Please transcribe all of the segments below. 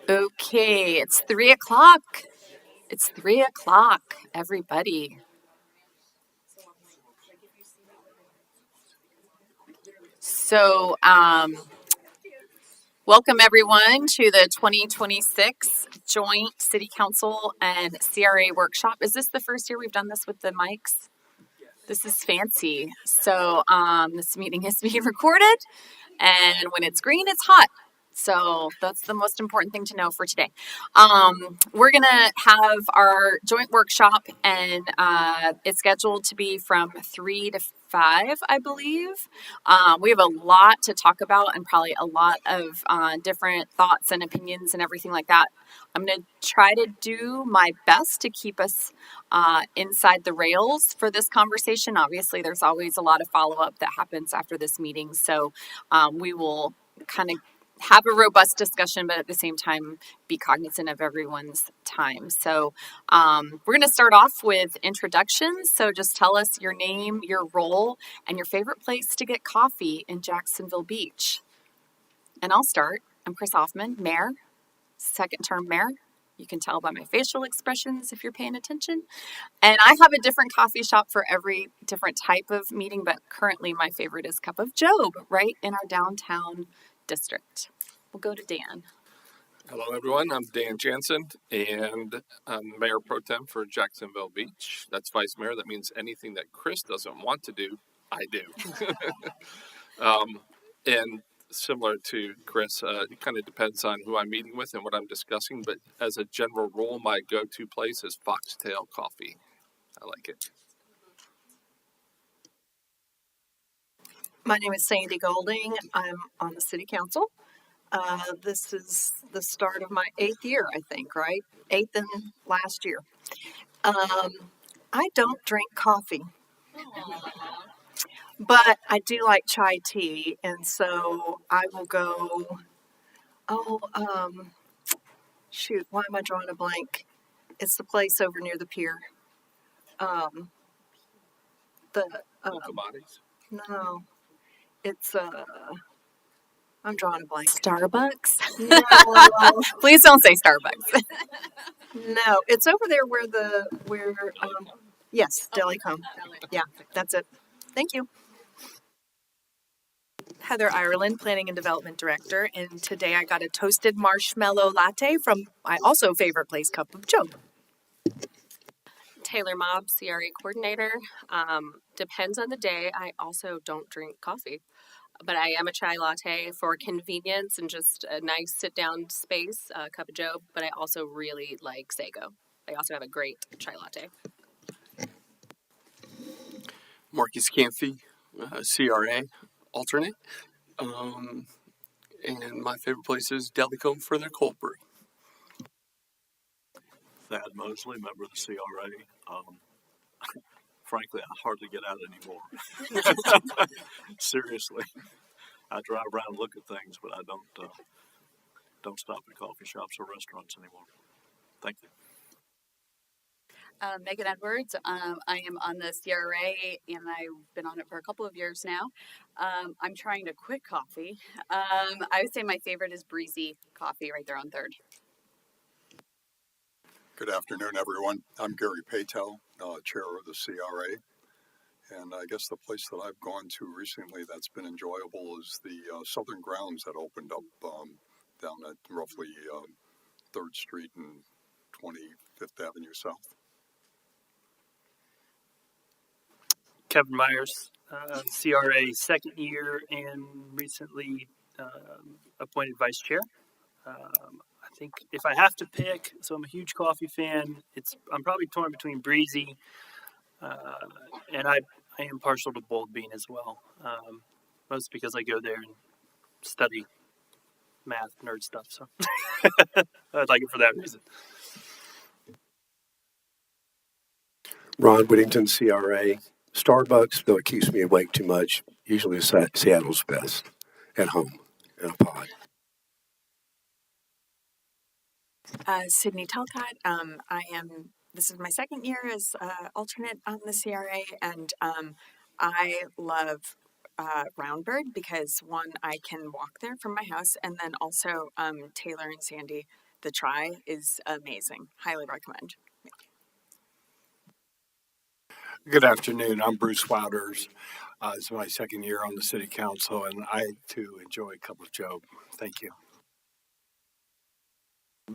Okay, it's 3 o'clock. It's 3 o'clock, everybody. So, welcome everyone to the 2026 Joint City Council and CRA workshop. Is this the first year we've done this with the mics? This is fancy. So, this meeting is being recorded, and when it's green, it's hot. So that's the most important thing to know for today. We're going to have our joint workshop, and it's scheduled to be from 3 to 5, I believe. We have a lot to talk about and probably a lot of different thoughts and opinions and everything like that. I'm going to try to do my best to keep us inside the rails for this conversation. Obviously, there's always a lot of follow-up that happens after this meeting. So we will kind of have a robust discussion, but at the same time, be cognizant of everyone's time. So we're going to start off with introductions. So just tell us your name, your role, and your favorite place to get coffee in Jacksonville Beach. And I'll start. I'm Chris Hoffman, mayor, second term mayor. You can tell by my facial expressions if you're paying attention. And I have a different coffee shop for every different type of meeting, but currently my favorite is Cup of Job, right in our downtown district. We'll go to Dan. Hello, everyone. I'm Dan Jansen, and I'm Mayor Pro Tem for Jacksonville Beach. That's Vice Mayor. That means anything that Chris doesn't want to do, I do. And similar to Chris, it kind of depends on who I'm meeting with and what I'm discussing, but as a general rule, my go-to place is Foxtail Coffee. I like it. My name is Sandy Golding. I'm on the City Council. This is the start of my 8th year, I think, right? 8th and last year. I don't drink coffee, but I do like chai tea, and so I will go. Oh, shoot, why am I drawing a blank? It's the place over near the pier. Um, the Commodities. no, it's I'm drawing a blank. Starbucks? No, Please don't say Starbucks. no, it's over there yes, Delicom. Yeah, that's it. Thank you. Heather Ireland, Planning and Development Director, and today I got a toasted marshmallow latte from my also favorite place, Cup of Job. Taylor Mobb, CRA Coordinator. Depends on the day. I also don't drink coffee, but I am a chai latte for convenience and just a nice sit-down space, Cup of Job, but I also really like Sago. I also have a great chai latte. Marcus Camphy, CRA alternate. And my favorite place is Delicom for their cold brew. Thad Mosley, member of the CRA. Frankly, I hardly get out anymore. Seriously, I drive around and look at things, but I don't stop at coffee shops or restaurants anymore. Thank you. Megan Edwards. I am on the CRA and I've been on it for a couple of years now. I'm trying to quit coffee. I would say my favorite is Breezy Coffee right there on 3rd. Good afternoon, everyone. I'm Gary Patel, chair of the CRA. And I guess the place that I've gone to recently that's been enjoyable is the Southern Grounds that opened up down at roughly 3rd Street and 25th Avenue South. Kevin Myers, CRA second year and recently appointed vice chair. I think if I have to pick, so I'm a huge coffee fan. I'm probably torn between Breezy, and I am partial to Bold Bean as well. Mostly because I go there and study math, nerd stuff. So I'd like it for that reason. Ron Whittington, CRA. Starbucks, though it keeps me awake too much, usually Seattle's best at home in a pod. Sydney Talcott. This is my second year as alternate on the CRA, and I love Roundbird because one, I can walk there from my house, and then also Taylor and Sandy the chai is amazing. Highly recommend. Good afternoon. I'm Bruce Wouters. It's my second year on the city council, and I too enjoy a cup of Joe. Thank you.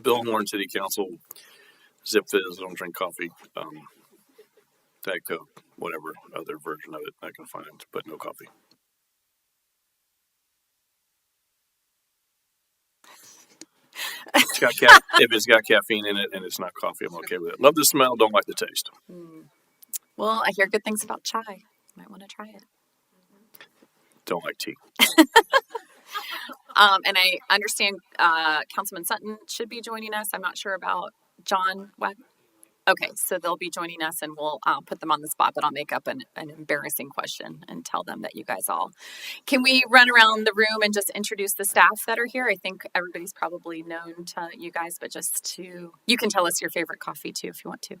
Bill Horn, City Council, Zip Fizz, don't drink coffee, Diet Coke, whatever other version of it I can find, but no coffee. If it's got caffeine in it and it's not coffee, I'm okay with it. Love the smell, don't like the taste. Well, I hear good things about chai. Might want to try it. Don't like tea. And I understand Councilman Sutton should be joining us. I'm not sure about John. Okay, so they'll be joining us, and we'll put them on the spot, but I'll make up an embarrassing question and tell them that you guys all. Can we run around the room and just introduce the staff that are here? I think everybody's probably known to you guys, but you can tell us your favorite coffee too if you want to.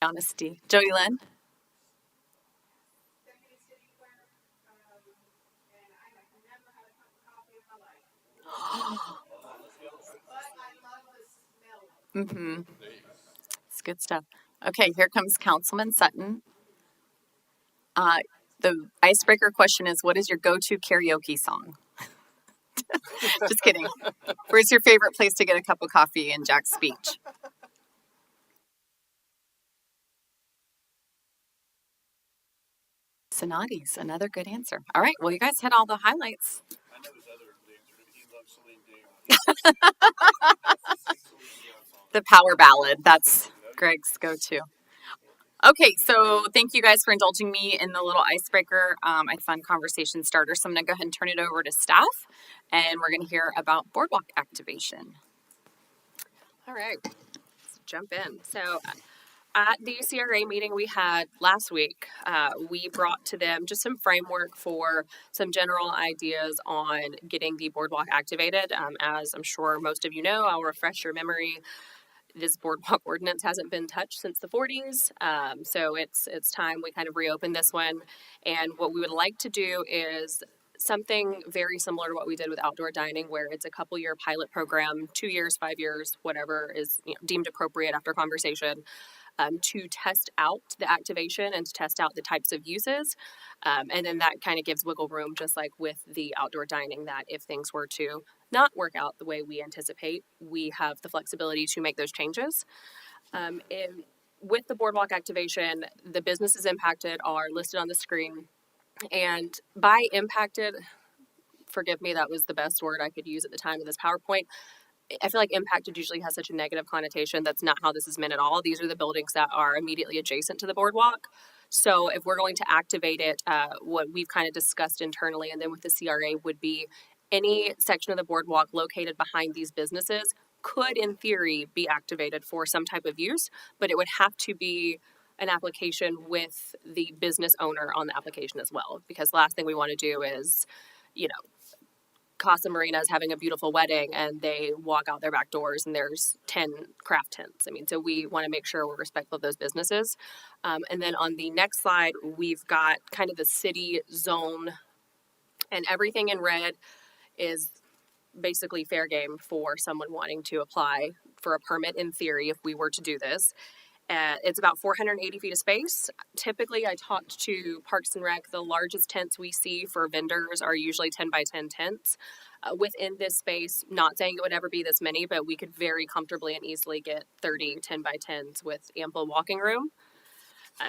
Honesty. Jody Lynn. Mm-hmm. It's good stuff. Okay, here comes Councilman Sutton. The icebreaker question is, what is your go-to karaoke song? Just kidding. Where's your favorite place to get a cup of coffee in Jack's speech? Sonati's, another good answer. All right, well, you guys hit all the highlights. I know his other dancer. He loves Celine Dion. The power ballad, that's Greg's go-to. Okay, so thank you guys for indulging me in the little icebreaker. I had a fun conversation starter, so I'm going to go ahead and turn it over to staff, and we're going to hear about boardwalk activation. All right, let's jump in. So at the CRA meeting we had last week, we brought to them just some framework for some general ideas on getting the boardwalk activated. As I'm sure most of you know, I'll refresh your memory. this boardwalk ordinance hasn't been touched since the 40s. So it's time we kind of reopen this one. And what we would like to do is something very similar to what we did with outdoor dining, where it's a couple-year pilot program, 2 years, 5 years, whatever is deemed appropriate after conversation, to test out the activation and to test out the types of uses. And then that kind of gives wiggle room, just like with the outdoor dining, that if things were to not work out the way we anticipate, we have the flexibility to make those changes. With the boardwalk activation, the businesses impacted are listed on the screen. And by impacted, forgive me, that was the best word I could use at the time of this PowerPoint. I feel like impacted usually has such a negative connotation. That's not how this is meant at all. These are the buildings that are immediately adjacent to the boardwalk. So if we're going to activate it, what we've kind of discussed internally and then with the CRA would be any section of the boardwalk located behind these businesses could, in theory, be activated for some type of use, but it would have to be an application with the business owner on the application as well. Because the last thing we want to do is, Casa Marina is having a beautiful wedding and they walk out their back doors and there's 10 craft tents. So we want to make sure we're respectful of those businesses. And then on the next slide, we've got kind of the city zone, and everything in red is basically fair game for someone wanting to apply for a permit in theory if we were to do this. It's about 480 feet of space. Typically, I talked to Parks and Rec. The largest tents we see for vendors are usually 10 by 10 tents. Within this space, not saying it would ever be this many, but we could very comfortably and easily get 30 10 by 10s with ample walking room.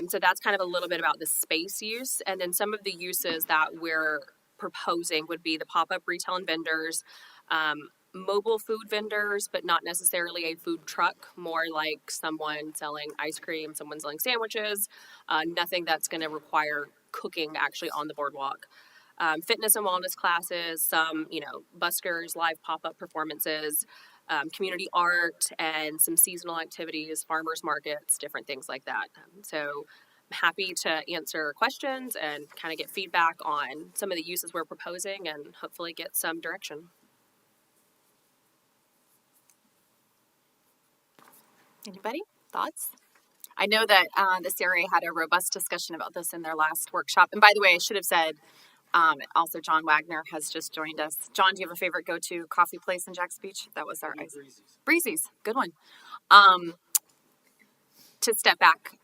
So that's kind of a little bit about the space use. And then some of the uses that we're proposing would be the pop-up retail and vendors, mobile food vendors, but not necessarily a food truck, more like someone selling ice cream, someone selling sandwiches, nothing that's going to require cooking actually on the boardwalk. Fitness and wellness classes, some, buskers, live pop-up performances, community art, and some seasonal activities, farmers markets, different things like that. So I'm happy to answer questions and kind of get feedback on some of the uses we're proposing and hopefully get some direction. Anybody? Thoughts? I know that the CRA had a robust discussion about this in their last workshop. And by the way, I should have said, also John Wagner has just joined us. John, do you have a favorite go-to coffee place in Jack's Beach? That was our Breezy's. Good one. To step back,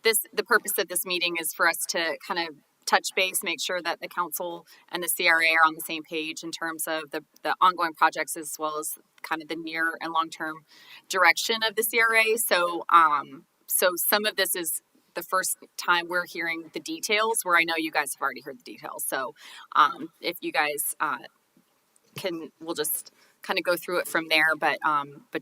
the purpose of this meeting is for us to kind of touch base, make sure that the council and the CRA are on the same page in terms of the ongoing projects as well as kind of the near and long-term direction of the CRA. So some of this is the first time we're hearing the details, where I know you guys have already heard the details. So if you guys we'll just kind of go through it from there. But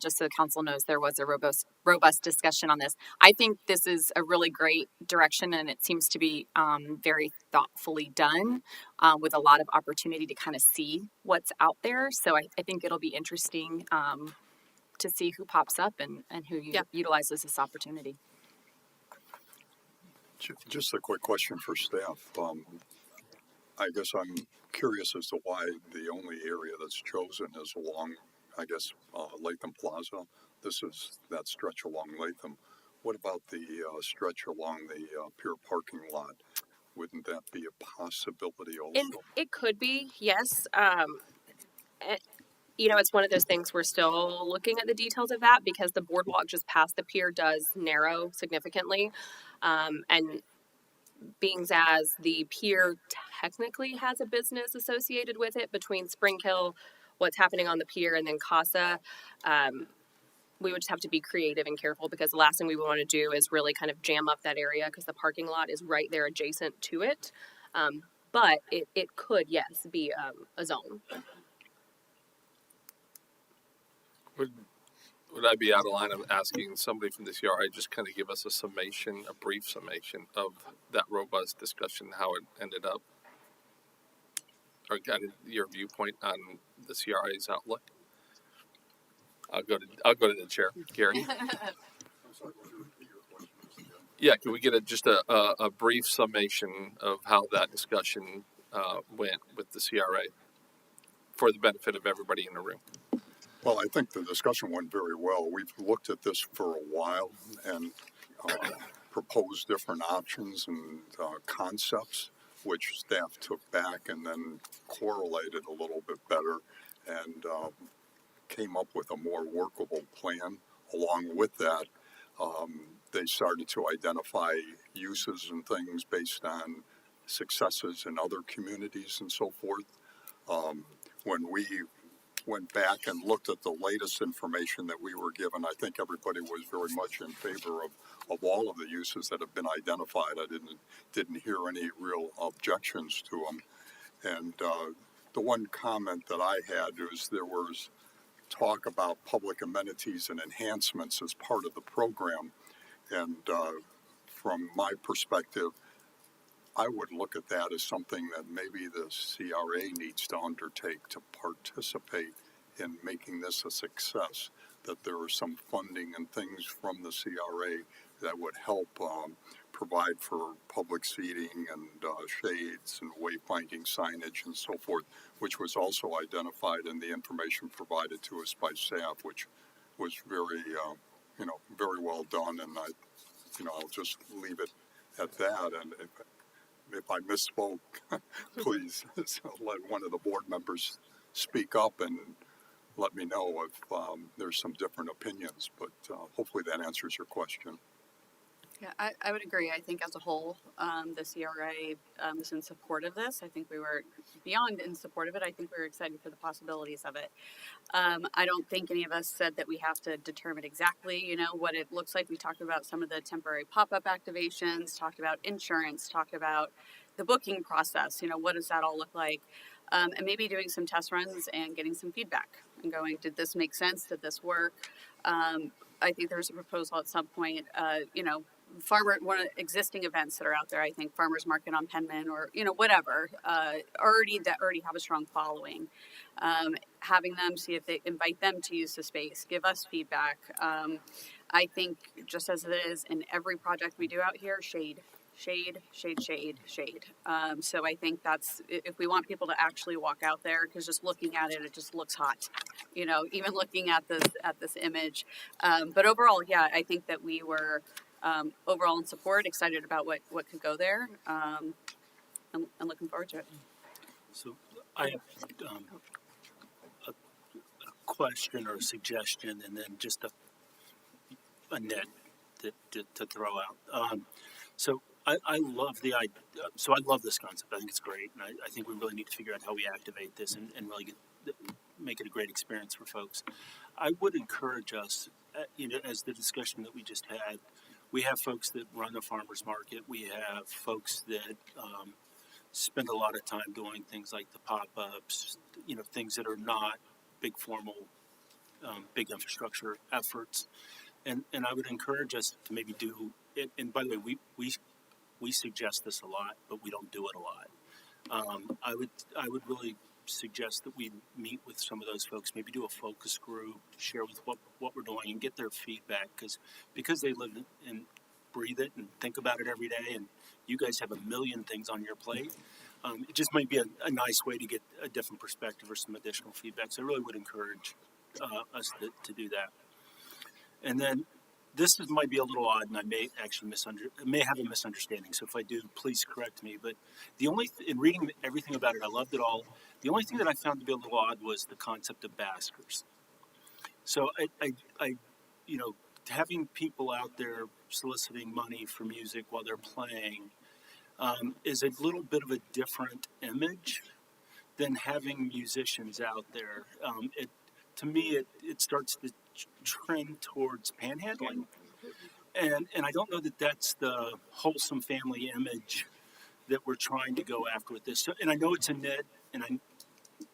just so the council knows, there was a robust discussion on this. I think this is a really great direction, and it seems to be very thoughtfully done with a lot of opportunity to kind of see what's out there. So I think it'll be interesting to see who pops up and who utilizes this opportunity. Just a quick question for staff. I guess I'm curious as to why the only area that's chosen is along, Latham Plaza. This is that stretch along Latham. What about the stretch along the pier parking lot? Wouldn't that be a possibility also? It could be, yes. It's one of those things we're still looking at the details of that, because the boardwalk just past the pier does narrow significantly. And being as the pier technically has a business associated with it between Spring Hill, what's happening on the pier, and then Casa, we would just have to be creative and careful, because the last thing we want to do is really kind of jam up that area, because the parking lot is right there adjacent to it. But it could, yes, be a zone. Would I be out of line of asking somebody from the CRA just kind of give us a brief summation of that robust discussion, how it ended up, or got your viewpoint on the CRA's outlook? I'll go to the chair, Gary. Yeah, can we get just a brief summation of how that discussion went with the CRA for the benefit of everybody in the room? Well, I think the discussion went very well. We've looked at this for a while and proposed different options and concepts, which staff took back and then correlated a little bit better and came up with a more workable plan. Along with that, they started to identify uses and things based on successes in other communities and so forth. When we went back and looked at the latest information that we were given, I think everybody was very much in favor of all of the uses that have been identified. I didn't hear any real objections to them. And the one comment that I had was there was talk about public amenities and enhancements as part of the program. And from my perspective, I would look at that as something that maybe the CRA needs to undertake to participate in making this a success. That there are some funding and things from the CRA that would help provide for public seating and shades and wayfinding signage and so forth, which was also identified in the information provided to us by staff, which was very, very well done. And I'll just leave it at that. And if I misspoke, please let one of the board members speak up and let me know if there's some different opinions, but hopefully that answers your question. Yeah, I would agree. I think as a whole, the CRA is in support of this. I think we were beyond in support of it. I think we were excited for the possibilities of it. I don't think any of us said that we have to determine exactly, what it looks like. We talked about some of the temporary pop-up activations, talked about insurance, talked about the booking process. What does that all look like? And maybe doing some test runs and getting some feedback and going, did this make sense? Did this work? I think there's a proposal at some point, one of the existing events that are out there, I think Farmers Market on Penman or, whatever, already have a strong following. Having them see if they invite them to use the space, give us feedback. I think just as it is in every project we do out here, shade. So I think that's, if we want people to actually walk out there, because just looking at it, it just looks hot, even looking at this image. But overall, yeah, I think that we were overall in support, excited about what could go there, and looking forward to it. So I have a question or a suggestion, and then just a net to throw out. So I love the idea. So I love this concept. I think it's great, and I think we really need to figure out how we activate this and really make it a great experience for folks. I would encourage us, as the discussion that we just had, we have folks that run the farmers market. We have folks that spend a lot of time doing things like the pop-ups, things that are not big formal, big infrastructure efforts. And I would encourage us to maybe do it. And by the way, we suggest this a lot, but we don't do it a lot. I would really suggest that we meet with some of those folks, maybe do a focus group, share with what we're doing and get their feedback, because they live and breathe it and think about it every day, and you guys have a million things on your plate. It just might be a nice way to get a different perspective or some additional feedback. So I really would encourage us to do that. And then this might be a little odd, and I may actually may have a misunderstanding. So if I do, please correct me. But in reading everything about it, I loved it all. The only thing that I found to be a little odd was the concept of baskers. So I having people out there soliciting money for music while they're playing is a little bit of a different image than having musicians out there. To me, it starts to trend towards panhandling, and I don't know that that's the wholesome family image that we're trying to go after with this. So, and I know it's a nit, and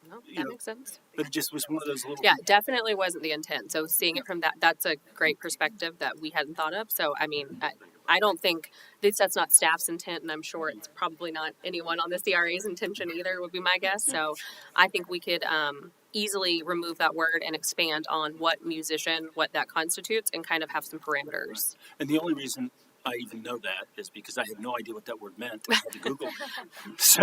that makes sense. But it just was one of those little. Yeah, definitely wasn't the intent. So seeing it from that's a great perspective that we hadn't thought of. So I mean, I don't think that's not staff's intent, and I'm sure it's probably not anyone on the CRA's intention either, would be my guess. So I think we could easily remove that word and expand on what that constitutes and kind of have some parameters. And the only reason I even know that is because I had no idea what that word meant. I had to Google. So,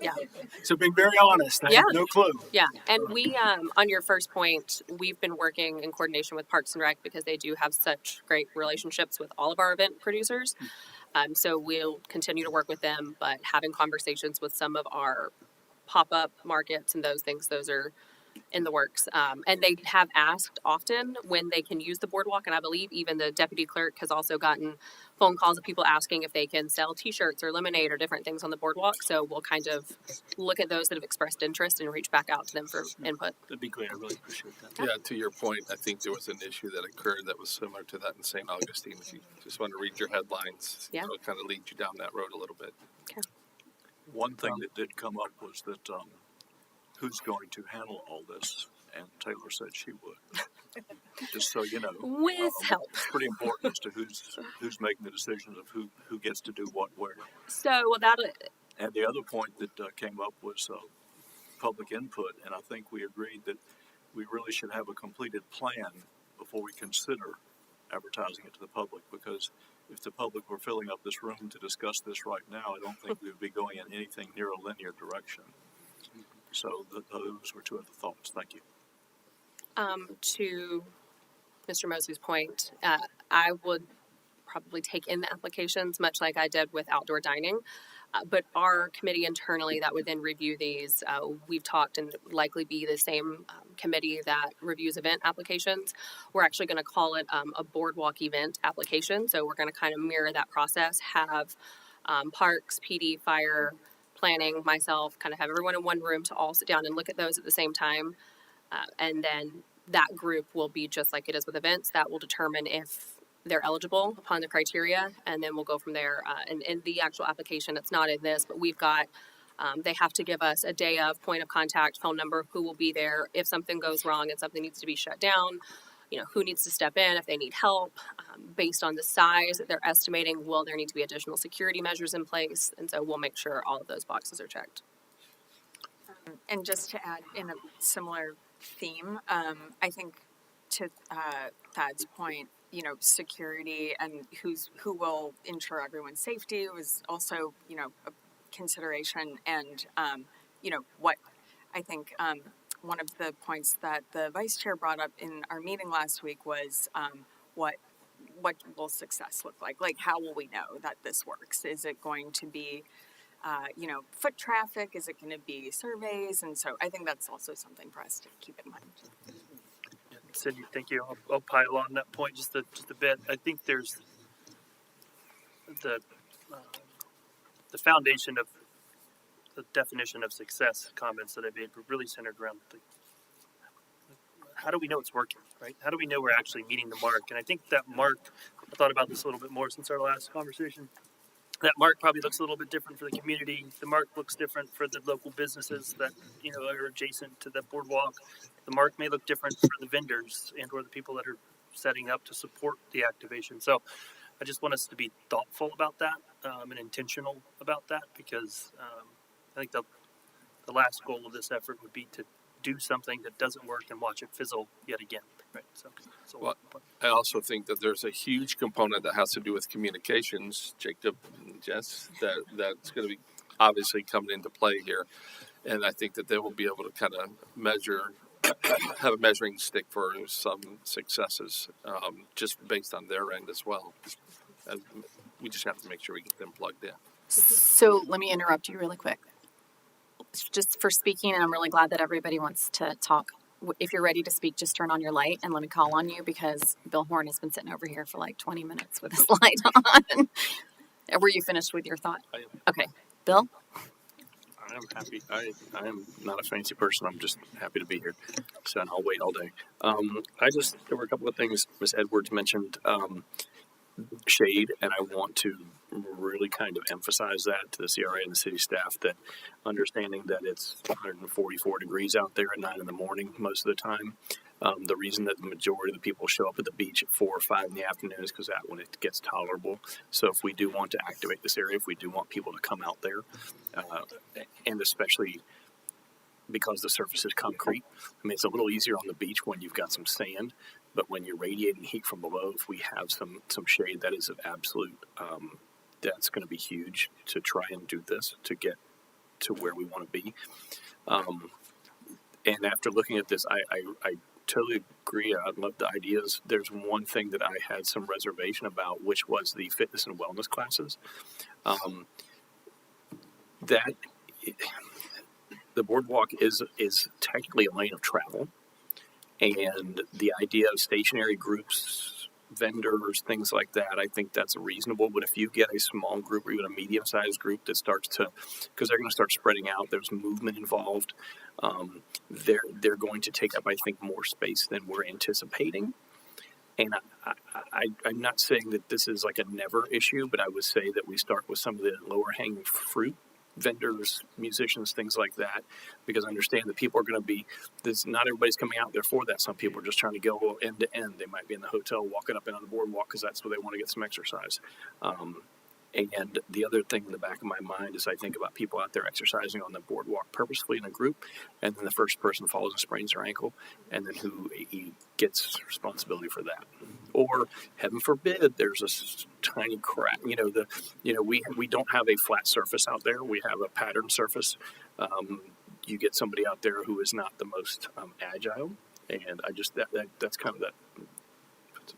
Yeah. so being very honest, I Yeah. had no clue. Yeah, and we, on your first point, we've been working in coordination with Parks and Rec because they do have such great relationships with all of our event producers. So we'll continue to work with them, but having conversations with some of our pop-up markets and those things, those are in the works. And they have asked often when they can use the boardwalk, and I believe even the deputy clerk has also gotten phone calls of people asking if they can sell T-shirts or lemonade or different things on the boardwalk. So we'll kind of look at those that have expressed interest and reach back out to them for input. That'd be great. I really appreciate that. Yeah, to your point, I think there was an issue that occurred that was similar to that in St. Augustine. If you just want to read your headlines, Yeah. it'll kind of lead you down that road a little bit. One thing that did come up was that who's going to handle all this? And Taylor said she would. Just so you know, With help. it's pretty important as to who's making the decisions of who gets to do what where. So without it, And the other point that came up was public input, and I think we agreed that we really should have a completed plan before we consider advertising it to the public, because if the public were filling up this room to discuss this right now, I don't think we would be going in anything near a linear direction. So those were two other thoughts. Thank you. to Mr. Mosley's point, I would probably take in the applications, much like I did with outdoor dining. But our committee internally that would then review these, we've talked and likely be the same committee that reviews event applications. We're actually going to call it a boardwalk event application. So we're going to kind of mirror that process, have parks, PD, fire, planning, myself, kind of have everyone in one room to all sit down and look at those at the same time. And then that group will be just like it is with events. That will determine if they're eligible upon the criteria, and then we'll go from there. And in the actual application, it's not in this, but we've got, they have to give us a day of point of contact, phone number, who will be there if something goes wrong and something needs to be shut down, you know, who needs to step in if they need help. Based on the size that they're estimating, will there need to be additional security measures in place? And so we'll make sure all of those boxes are checked. And just to add in a similar theme, I think to Thad's point, you know, security and who will ensure everyone's safety was also, you know, a consideration. And, you know, what I think one of the points that the vice chair brought up in our meeting last week was what will success look like? Like, how will we know that this works? Is it going to be you know, foot traffic? Is it going to be surveys? And so I think that's also something for us to keep in mind. Cindy, thank you. I'll pile on that point just a bit. I think there's the foundation of the definition of success comments that I made were really centered around how do we know it's working, right? How do we know we're actually meeting the mark? And I think that mark, I thought about this a little bit more since our last conversation. That mark probably looks a little bit different for the community. The mark looks different for the local businesses that, you know, are adjacent to the boardwalk. The mark may look different for the vendors and or the people that are setting up to support the activation. So I just want us to be thoughtful about that and intentional about that, because I think the last goal of this effort would be to do something that doesn't work and watch it fizzle yet again. Right. So well, I also think that there's a huge component that has to do with communications, Jacob and Jess, that's going to be obviously coming into play here. And I think that they will be able to kind of measure, have a measuring stick for some successes, just based on their end as well. And we just have to make sure we get them plugged in. So let me interrupt you really quick. Just for speaking, and I'm really glad that everybody wants to talk. If you're ready to speak, just turn on your light and let me call on you, because Bill Horn has been sitting over here for like 20 minutes with his light on. Were you finished with your thought? I am. Okay. Bill? I am happy. I am not a fancy person. I'm just happy to be here. So I'll wait all day. There were a couple of things Ms. Edwards mentioned. Shade, and I want to really kind of emphasize that to the CRA and the city staff, that understanding that it's 144 degrees out there at 9 in the morning most of the time. The reason that the majority of the people show up at the beach at 4 or 5 in the afternoon is because that when it gets tolerable. So if we do want to activate this area, if we do want people to come out there, and especially because the surface is concrete, I mean, it's a little easier on the beach when you've got some sand, But when you're radiating heat from below, if we have some shade, that is an absolute, that's going to be huge to try and do this to get to where we want to be. And after looking at this, I totally agree. I love the ideas. There's one thing that I had some reservation about, which was the fitness and wellness classes. That the boardwalk is technically a lane of travel, and the idea of stationary groups, vendors, things like that, I think that's reasonable. But if you get a small group or even a medium-sized group that starts to, because they're going to start spreading out, there's movement involved. They're going to take up, I think, more space than we're anticipating. And I'm not saying that this is like a never issue, but I would say that we start with some of the lower hanging fruit, vendors, musicians, things like that, because I understand that people are going to be, not everybody's coming out there for that. Some people are just trying to go end to end. They might be in the hotel walking up and on the boardwalk because that's where they want to get some exercise. And the other thing in the back of my mind is I think about people out there exercising on the boardwalk purposefully in a group, and then the first person falls and sprains their ankle, and then who gets responsibility for that? Or heaven forbid, there's a tiny crack. We don't have a flat surface out there. We have a patterned surface. You get somebody out there who is not the most agile, and I just that's kind of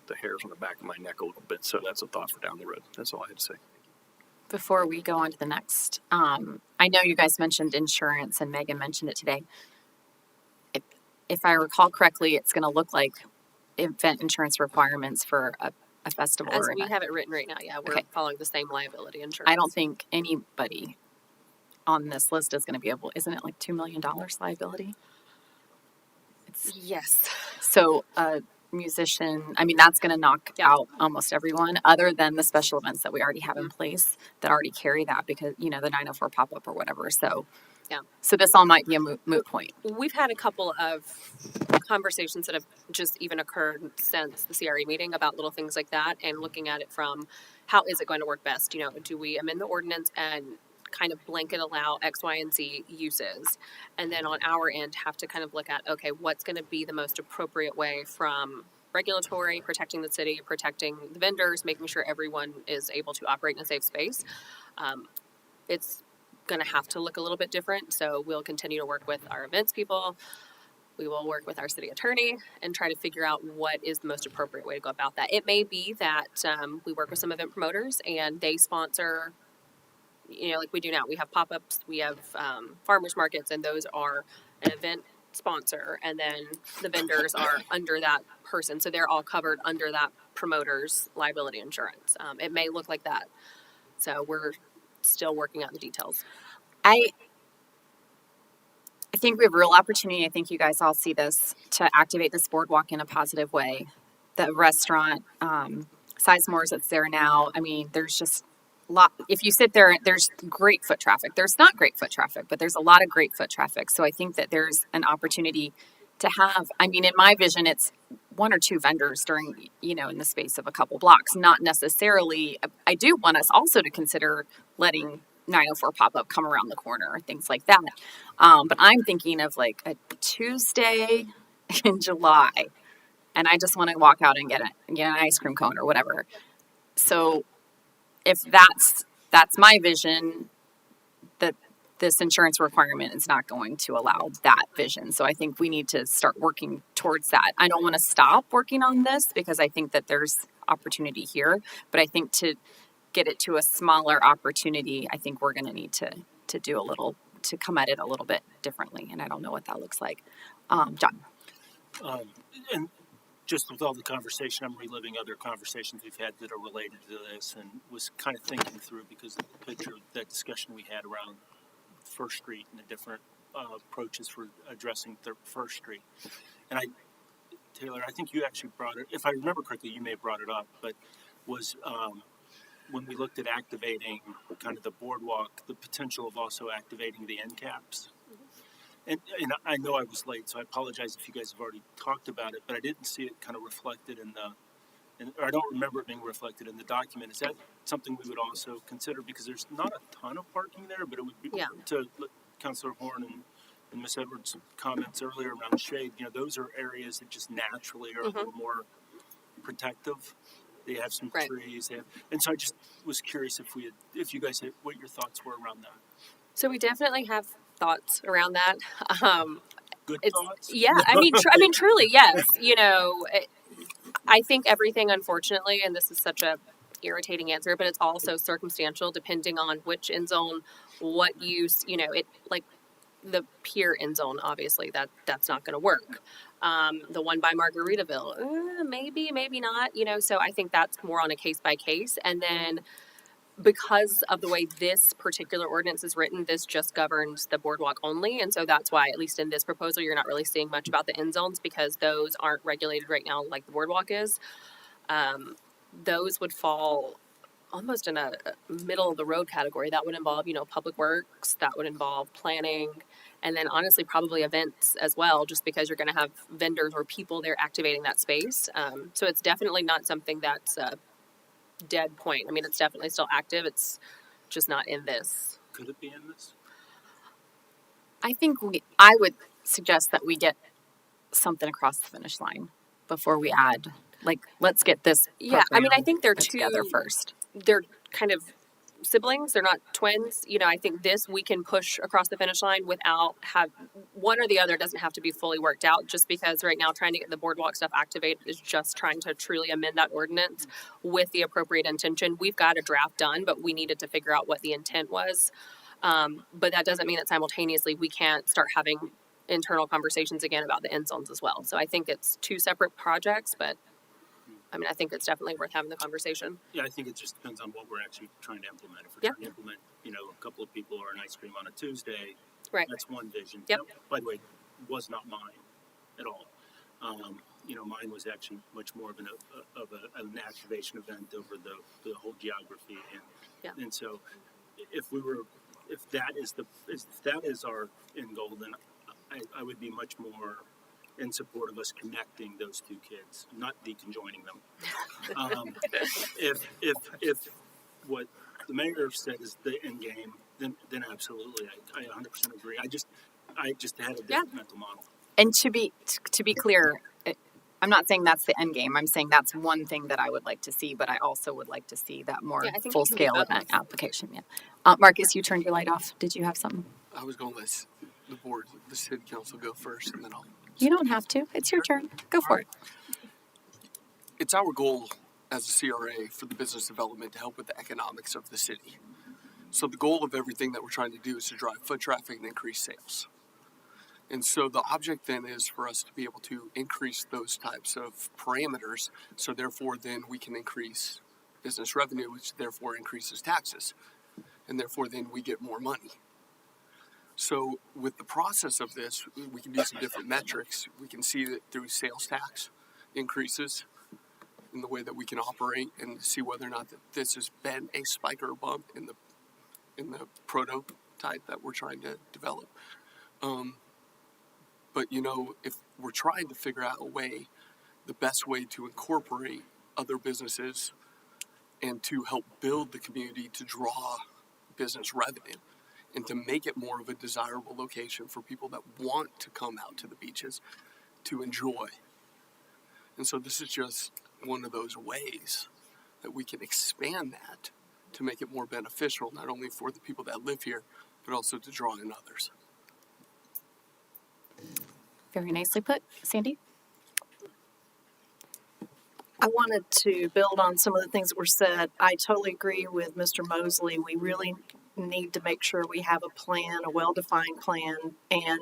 the hairs on the back of my neck a little bit. So that's a thought for down the road. That's all I had to say. Before we go on to the next, I know you guys mentioned insurance, and Megan mentioned it today. If I recall correctly, it's going to look like event insurance requirements for a festival. As we have it written right now, yeah, we're following the same liability insurance. I don't think anybody on this list is going to be able. Isn't it like $2 million liability? Yes. So musician, I mean, that's going to knock out almost everyone other than the special events that we already have in place that already carry that because, the 904 pop-up or whatever. So, so this all might be a moot point. We've had a couple of conversations that have just even occurred since the CRA meeting about little things like that and looking at it from how is it going to work best? Do we amend the ordinance and kind of blanket allow X, Y, and Z uses, and then on our end have to kind of look at, okay, what's going to be the most appropriate way from regulatory, protecting the city, protecting the vendors, making sure everyone is able to operate in a safe space. It's going to have to look a little bit different, so we'll continue to work with our events people. We will work with our city attorney and try to figure out what is the most appropriate way to go about that. It may be that we work with some event promoters and they sponsor, like we do now. We have pop-ups, we have farmers markets, and those are an event sponsor, and then the vendors are under that person, so they're all covered under that promoter's liability insurance. It may look like that, so we're still working out the details. I think we have real opportunity. I think you guys all see this to activate this boardwalk in a positive way. The restaurant, Sizemore's that's there now. I mean, there's just if you sit there, there's great foot traffic. There's not great foot traffic, but there's a lot of great foot traffic. So I think that there's an opportunity to have, in my vision, it's one or two vendors during, in the space of a couple blocks, not necessarily. I do want us also to consider letting 904 pop-up come around the corner or things like that. But I'm thinking of like a Tuesday in July, and I just want to walk out and get an ice cream cone or whatever. So if that's my vision, that this insurance requirement is not going to allow that vision. So I think we need to start working towards that. I don't want to stop working on this because I think that there's opportunity here, but I think to get it to a smaller opportunity, I think we're going to need to do to come at it a little bit differently. And I don't know what that looks like. John. And just with all the conversation, I'm reliving other conversations we've had that are related to this, and was kind of thinking through because of the picture, that discussion we had around First Street and the different approaches for addressing First Street. And Taylor, I think you actually brought it, if I remember correctly, you may have brought it up, but was when we looked at activating kind of the boardwalk, the potential of also activating the end caps. And I know I was late, so I apologize if you guys have already talked about it, but I didn't see it kind of reflected or I don't remember it being reflected in the document. Is that something we would also consider? Because there's not a ton of parking there, but it would be to Councilor Horn and and Ms. Edwards' comments earlier around shade, those are areas that just naturally are a little more protective. They have some Right. trees, and so I just was curious if you guys had, what your thoughts were around that. So we definitely have thoughts around that. Um, Good it's thoughts. yeah. I mean, truly, yes. I think everything, unfortunately, and this is such a irritating answer, but it's also circumstantial depending on which end zone, what use. It like the pier end zone. Obviously, that's not going to work. The one by Margaritaville, maybe, maybe not. So I think that's more on a case by case, and then because of the way this particular ordinance is written, this just governs the boardwalk only. And so that's why, at least in this proposal, you're not really seeing much about the end zones because those aren't regulated right now like the boardwalk is. Those would fall almost in a middle of the road category. That would involve, public works, that would involve planning, and then honestly, probably events as well, just because you're going to have vendors or people there activating that space. So it's definitely not something that's dead point. I mean, it's definitely still active. It's just not in this. Could it be in this? I would suggest that we get something across the finish line before we add. Like, let's get this. Yeah, I mean, I program think they're put together two. first. They're kind of siblings. They're not twins. I think this we can push across the finish line without have one or the other doesn't have to be fully worked out. Just because right now trying to get the boardwalk stuff activated is just trying to truly amend that ordinance with the appropriate intention. We've got a draft done, but we needed to figure out what the intent was. But that doesn't mean that simultaneously we can't start having internal conversations again about the end zones as well. So I think it's two separate projects, but I mean, I think it's definitely worth having the conversation. Yeah, I think it just depends on what we're actually trying to implement. If we're trying to implement, a couple of people or an ice cream on a Tuesday, right? That's one vision. Yep. That, by the way, was not mine at all. Mine was actually much more of an activation event over the whole geography, and so if that is our end goal, then I would be much more in support of us connecting those two kids, not deconjoining them. If what the mayor said is the end game, then absolutely, I 100% agree. I just had a different mental model. And to be clear, I'm not saying that's the end game. I'm saying that's one thing that I would like to see, but I also would like to see that more full scale event application. Yeah. Marcus, you turned your light off. Did you have something? I was going to let the city council go first, and then I'll. You don't have to. It's your turn. Go for it. It's our goal as a CRA for the business development to help with the economics of the city. So the goal of everything that we're trying to do is to drive foot traffic and increase sales. And so the object then is for us to be able to increase those types of parameters. So therefore then we can increase business revenue, which therefore increases taxes. And therefore then we get more money. So with the process of this, we can do some different metrics. We can see that through sales tax increases in the way that we can operate and see whether or not that this has been a spike or a bump in the prototype that we're trying to develop. But if we're trying to figure out the best way to incorporate other businesses and to help build the community to draw business revenue, and to make it more of a desirable location for people that want to come out to the beaches to enjoy. And so this is just one of those ways that we can expand that to make it more beneficial, not only for the people that live here, but also to draw in others. Very nicely put. Sandy? I wanted to build on some of the things that were said. I totally agree with Mr. Mosley. We really need to make sure we have a plan, a well-defined plan, and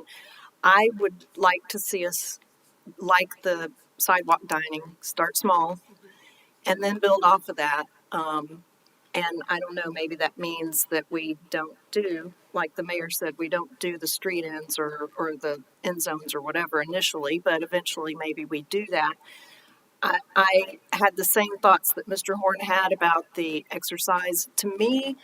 I would like to see us, like the sidewalk dining, start small and then build off of that. And I don't know, maybe that means that we don't do, like the mayor said, we don't do the street ends or the end zones or whatever initially, but eventually maybe we do that. I had the same thoughts that Mr. Horn had about the exercise. To me,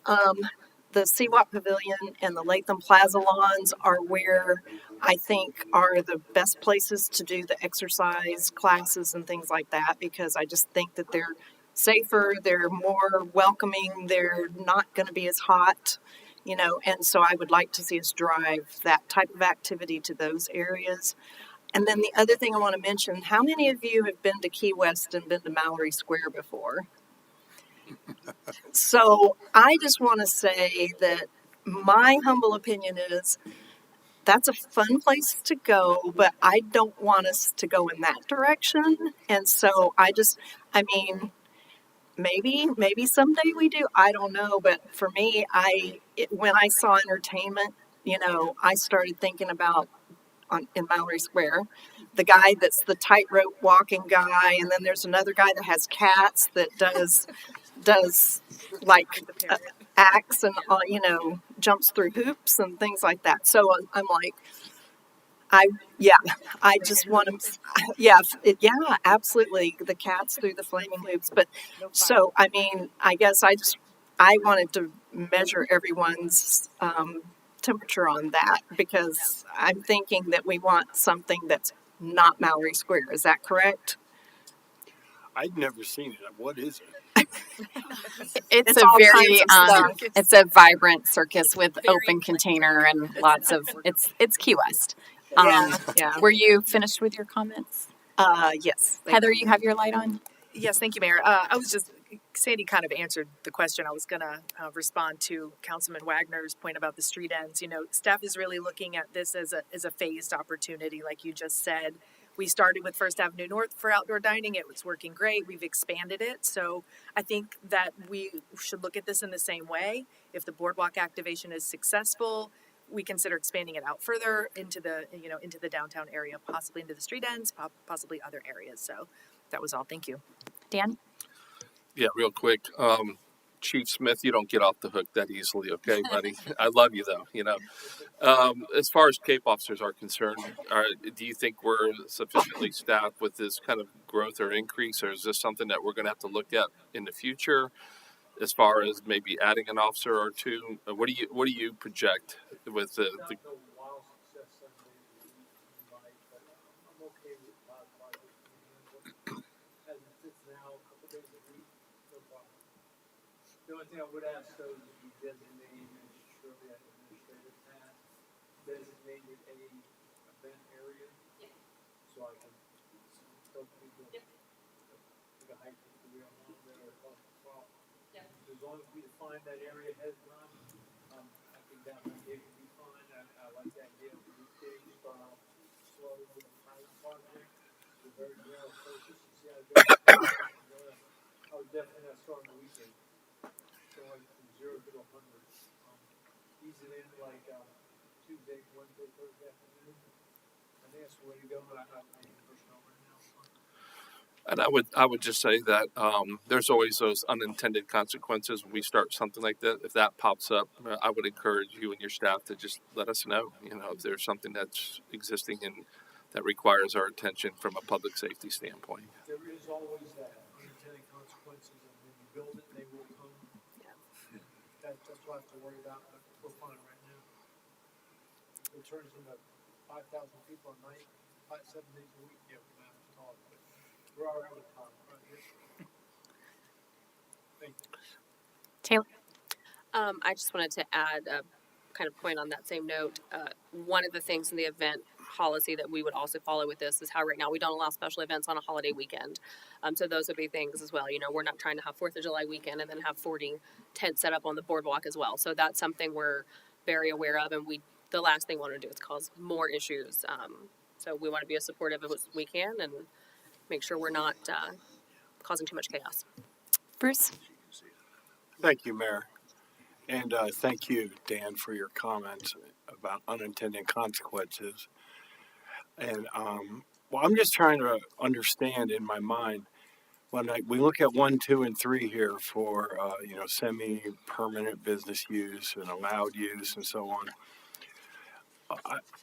the CWAP Pavilion and the Latham Plaza lawns are where I think are the best places to do the exercise classes and things like that, because I just think that they're safer, they're more welcoming, they're not going to be as hot, and so I would like to see us drive that type of activity to those areas. And then the other thing I want to mention, how many of you have been to Key West and been to Mallory Square before? So I just want to say that my humble opinion is that's a fun place to go, but I don't want us to go in that direction. And so I mean, maybe someday we do. I don't know. But for me, when I saw entertainment, I started thinking about in Mallory Square, the guy that's the tightrope walking guy, and then there's another guy that has cats that does like acts and jumps through hoops and things like that. So I'm like, yeah, I just want to, yeah, absolutely, the cats through the flaming hoops. But so I mean, I guess I wanted to measure everyone's temperature on that because I'm thinking that we want something that's not Mallory Square. Is that correct? I'd never seen it. What is it? It's It's a all very kinds of stuff. it's a vibrant circus with open container and lots of it's Key West. Yeah. Were you finished with your comments? Yes. Heather, you have your light on? Yes, thank you, Mayor. Sandy kind of answered the question. I was going to respond to Councilman Wagner's point about the street ends. Staff is really looking at this as a phased opportunity, like you just said. We started with First Avenue North for outdoor dining. It was working great. We've expanded it. So I think that we should look at this in the same way. If the boardwalk activation is successful, we consider expanding it out further into the downtown area, possibly into the street ends, possibly other areas. So that was all. Thank you. Dan? Yeah, real quick. Chief Smith, you don't get off the hook that easily, okay, buddy? I love you, though, As far as CAPE officers are concerned, do you think we're sufficiently staffed with this kind of growth or increase, or is this something that we're going to have to look at in the future as far as maybe adding an officer or two? What do you project with the The only thing I would ask though is you designate surely at administrative task, designated a event area. So I can tell people like a hike to the real home there or across the fall. As long as we define that area ahead of time, I think that idea would be fine. I like the idea of the weekday style, slow pilot project. It's a very narrow focus. You see how I would definitely not start on the weekend. So like from 0 to 100, ease it in like Tuesday, Wednesday, Thursday afternoon. I think that's the way to go, but I need personnel right now. And I would just say that there's always those unintended consequences when we start something like that. If that pops up, I would encourage you and your staff to just let us know. If there's something that's existing and that requires our attention from a public safety standpoint. There is always that unintended consequences, and when you build it, they will come. That's what I have to worry about. But we're fine right now. It turns into 5,000 people a night, 7 days a week. Yeah, we're gonna have to talk. But we're all right with the problem, right? Thank you. Taylor? I just wanted to add a kind of point on that same note. One of the things in the event policy that we would also follow with this is how right now we don't allow special events on a holiday weekend. So those would be things as well. We're not trying to have 4th of July weekend and then have 40 tents set up on the boardwalk as well. So that's something we're very aware of, and the last thing we want to do is cause more issues. So we want to be as supportive as we can and make sure we're not causing too much chaos. Bruce? Thank you, Mayor. And thank you, Dan, for your comments about unintended consequences. And I'm just trying to understand in my mind when we look at 1, 2, and 3 here for semi-permanent business use and allowed use and so on.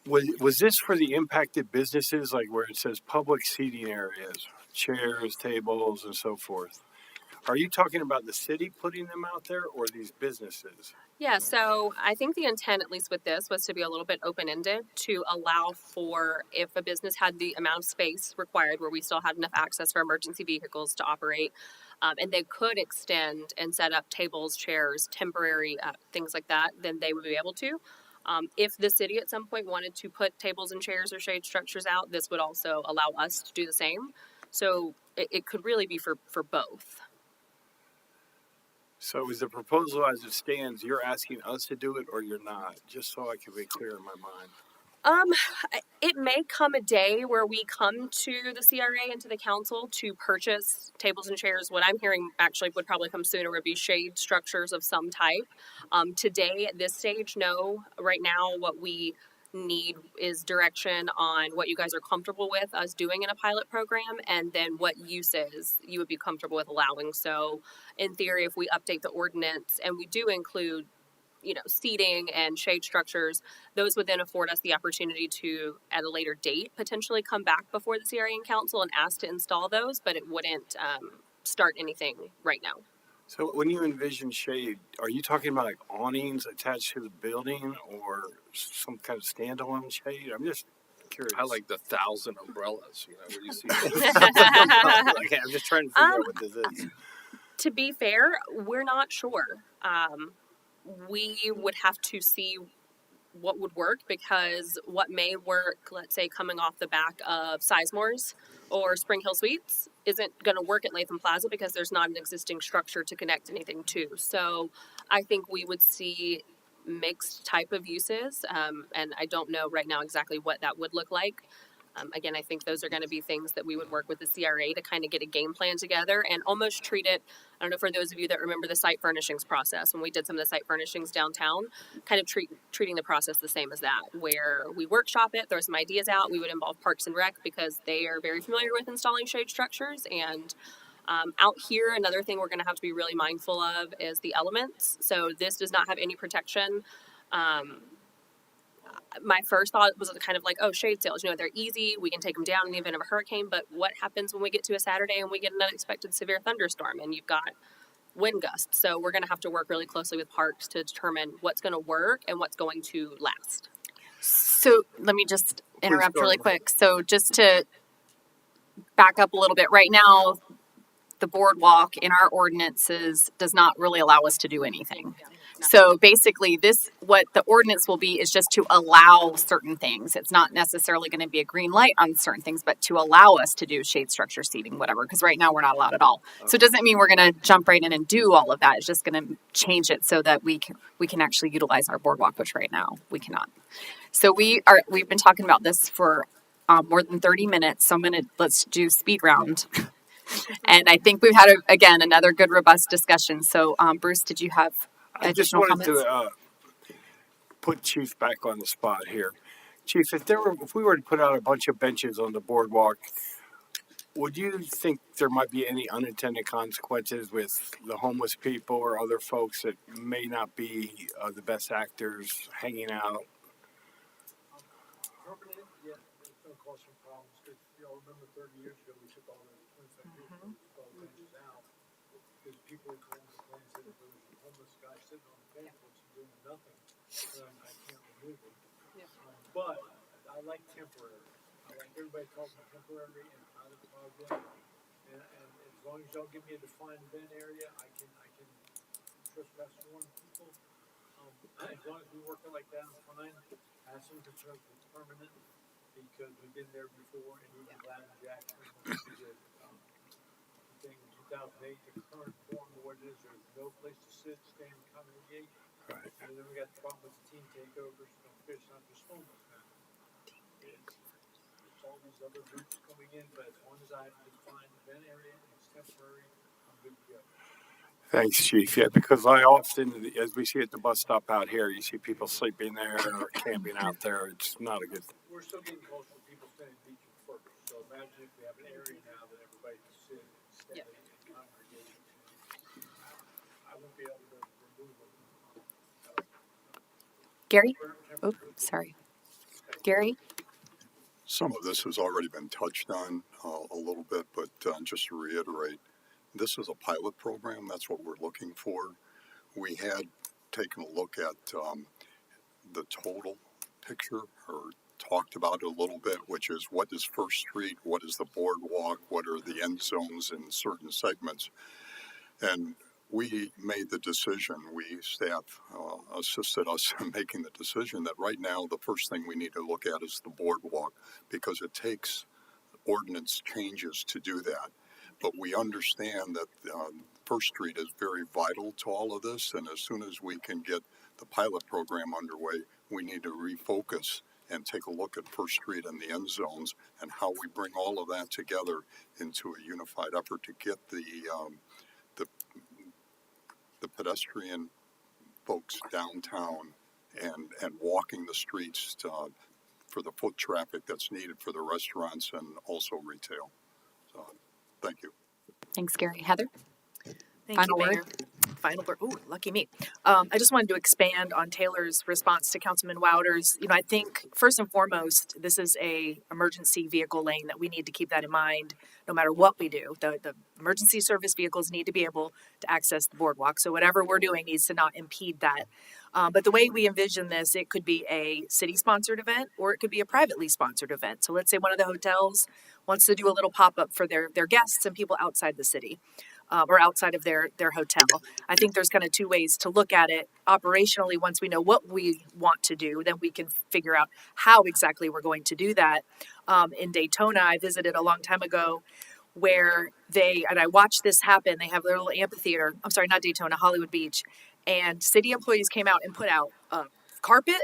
Was this for the impacted businesses, like where it says public seating areas, chairs, tables, and so forth? Are you talking about the city putting them out there or these businesses? Yeah, so I think the intent, at least with this, was to be a little bit open-ended to allow for if a business had the amount of space required where we still had enough access for emergency vehicles to operate, and they could extend and set up tables, chairs, temporary things like that, then they would be able to. If the city at some point wanted to put tables and chairs or shade structures out, this would also allow us to do the same. So it could really be for both. So is the proposal as it stands, you're asking us to do it or you're not? Just so I can be clear in my mind. It may come a day where we come to the CRA and to the council to purchase tables and chairs. What I'm hearing actually would probably come sooner would be shade structures of some type. Today, at this stage, no. Right now, what we need is direction on what you guys are comfortable with us doing in a pilot program, and then what uses you would be comfortable with allowing. So, in theory, if we update the ordinance and we do include seating and shade structures, those would then afford us the opportunity to, at a later date, potentially come back before the CRA and Council and ask to install those, but it wouldn't start anything right now. So when you envision shade, are you talking about like awnings attached to the building or some kind of standalone shade? I'm just curious. I like the 1,000 umbrellas, where you see. Okay, I'm just trying to figure out what this is. To be fair, we're not sure. We would have to see what would work, because what may work, let's say coming off the back of Sizemore's or Spring Hill Suites, isn't going to work at Latham Plaza because there's not an existing structure to connect anything to. So I think we would see mixed type of uses, and I don't know right now exactly what that would look like. Again, I think those are going to be things that we would work with the CRA to kind of get a game plan together and almost treat it. I don't know, for those of you that remember the site furnishings process, when we did some of the site furnishings downtown, kind of treating the process the same as that, where we workshop it, throw some ideas out. We would involve Parks and Rec because they are very familiar with installing shade structures. And out here, another thing we're going to have to be really mindful of is the elements. So this does not have any protection. My first thought was kind of like, oh, shade sails, they're easy. We can take them down in the event of a hurricane. But what happens when we get to a Saturday and we get an unexpected severe thunderstorm and you've got wind gusts? So we're going to have to work really closely with parks to determine what's going to work and what's going to last. So let me just interrupt really quick. So just to back up a little bit, right now, the boardwalk in our ordinances does not really allow us to do anything. So basically what the ordinance will be is just to allow certain things. It's not necessarily going to be a green light on certain things, but to allow us to do shade structure seating, whatever, because right now we're not allowed at all. So it doesn't mean we're going to jump right in and do all of that. It's just going to change it so that we can actually utilize our boardwalk, which right now we cannot. So we've been talking about this for more than 30 minutes. So let's do speed round. And I think we've had, again, another good, robust discussion. So, Bruce, did you have additional comments? I just wanted to put Chief back on the spot here. Chief, if we were to put out a bunch of benches on the boardwalk, would you think there might be any unintended consequences with the homeless people or other folks that may not be the best actors hanging out? Permanent, yeah, it's going to cause some problems, because remember 30 years ago we took all the benches out because people were calling complaints that there was a homeless guy sitting on the bench doing nothing, and I can't remove him. But I like temporary. I like everybody calls them temporary and pilot project, and as long as y'all give me a defined event area, I can trespass warn people. As long as we work it like that, I'm fine. I have some concerns with permanent, because we've been there before, and even Glad and Jackson, when we did thing in 2008, the current form of what it is, there's no place to sit, stand, congregate. Right. And then we got the problem with the team takeovers, fish, not just homeless now. It's all these other groups coming in, but as long as I have a defined event area and it's temporary, I'm good to go. Thanks, Chief. Yeah, because I often, as we see at the bus stop out here, you see people sleeping there or camping out there. It's not a good thing. We're still getting close to people standing beaching first. So imagine if we have an area now that everybody can sit and stand and congregate. I won't be able to remove them. Gary? Oh, sorry. Gary? Some of this has already been touched on a little bit, but just to reiterate, this is a pilot program. That's what we're looking for. We had taken a look at the total picture, or talked about it a little bit, which is what is First Street, what is the boardwalk, what are the end zones in certain segments. And we made the decision, staff assisted us in making the decision that right now the first thing we need to look at is the boardwalk, because it takes ordinance changes to do that. But we understand that First Street is very vital to all of this, and as soon as we can get the pilot program underway, we need to refocus and take a look at First Street and the end zones and how we bring all of that together into a unified effort to get the pedestrian folks downtown and walking the streets for the foot traffic that's needed for the restaurants and also retail. So, thank you. Thanks, Gary. Heather? Thank Final you, word? Mayor. Final word. Ooh, lucky me. I just wanted to expand on Taylor's response to Councilman Wouters. I think first and foremost, this is a emergency vehicle lane that we need to keep that in mind no matter what we do. The emergency service vehicles need to be able to access the boardwalk. So whatever we're doing needs to not impede that. But the way we envision this, it could be a city-sponsored event or it could be a privately sponsored event. So let's say one of the hotels wants to do a little pop-up for their guests and people outside the city. Or outside of their hotel. I think there's kind of two ways to look at it. Operationally, once we know what we want to do, then we can figure out how exactly we're going to do that. In Daytona, I visited a long time ago where and I watched this happen. They have their little amphitheater. I'm sorry, not Daytona, Hollywood Beach. And city employees came out and put out a carpet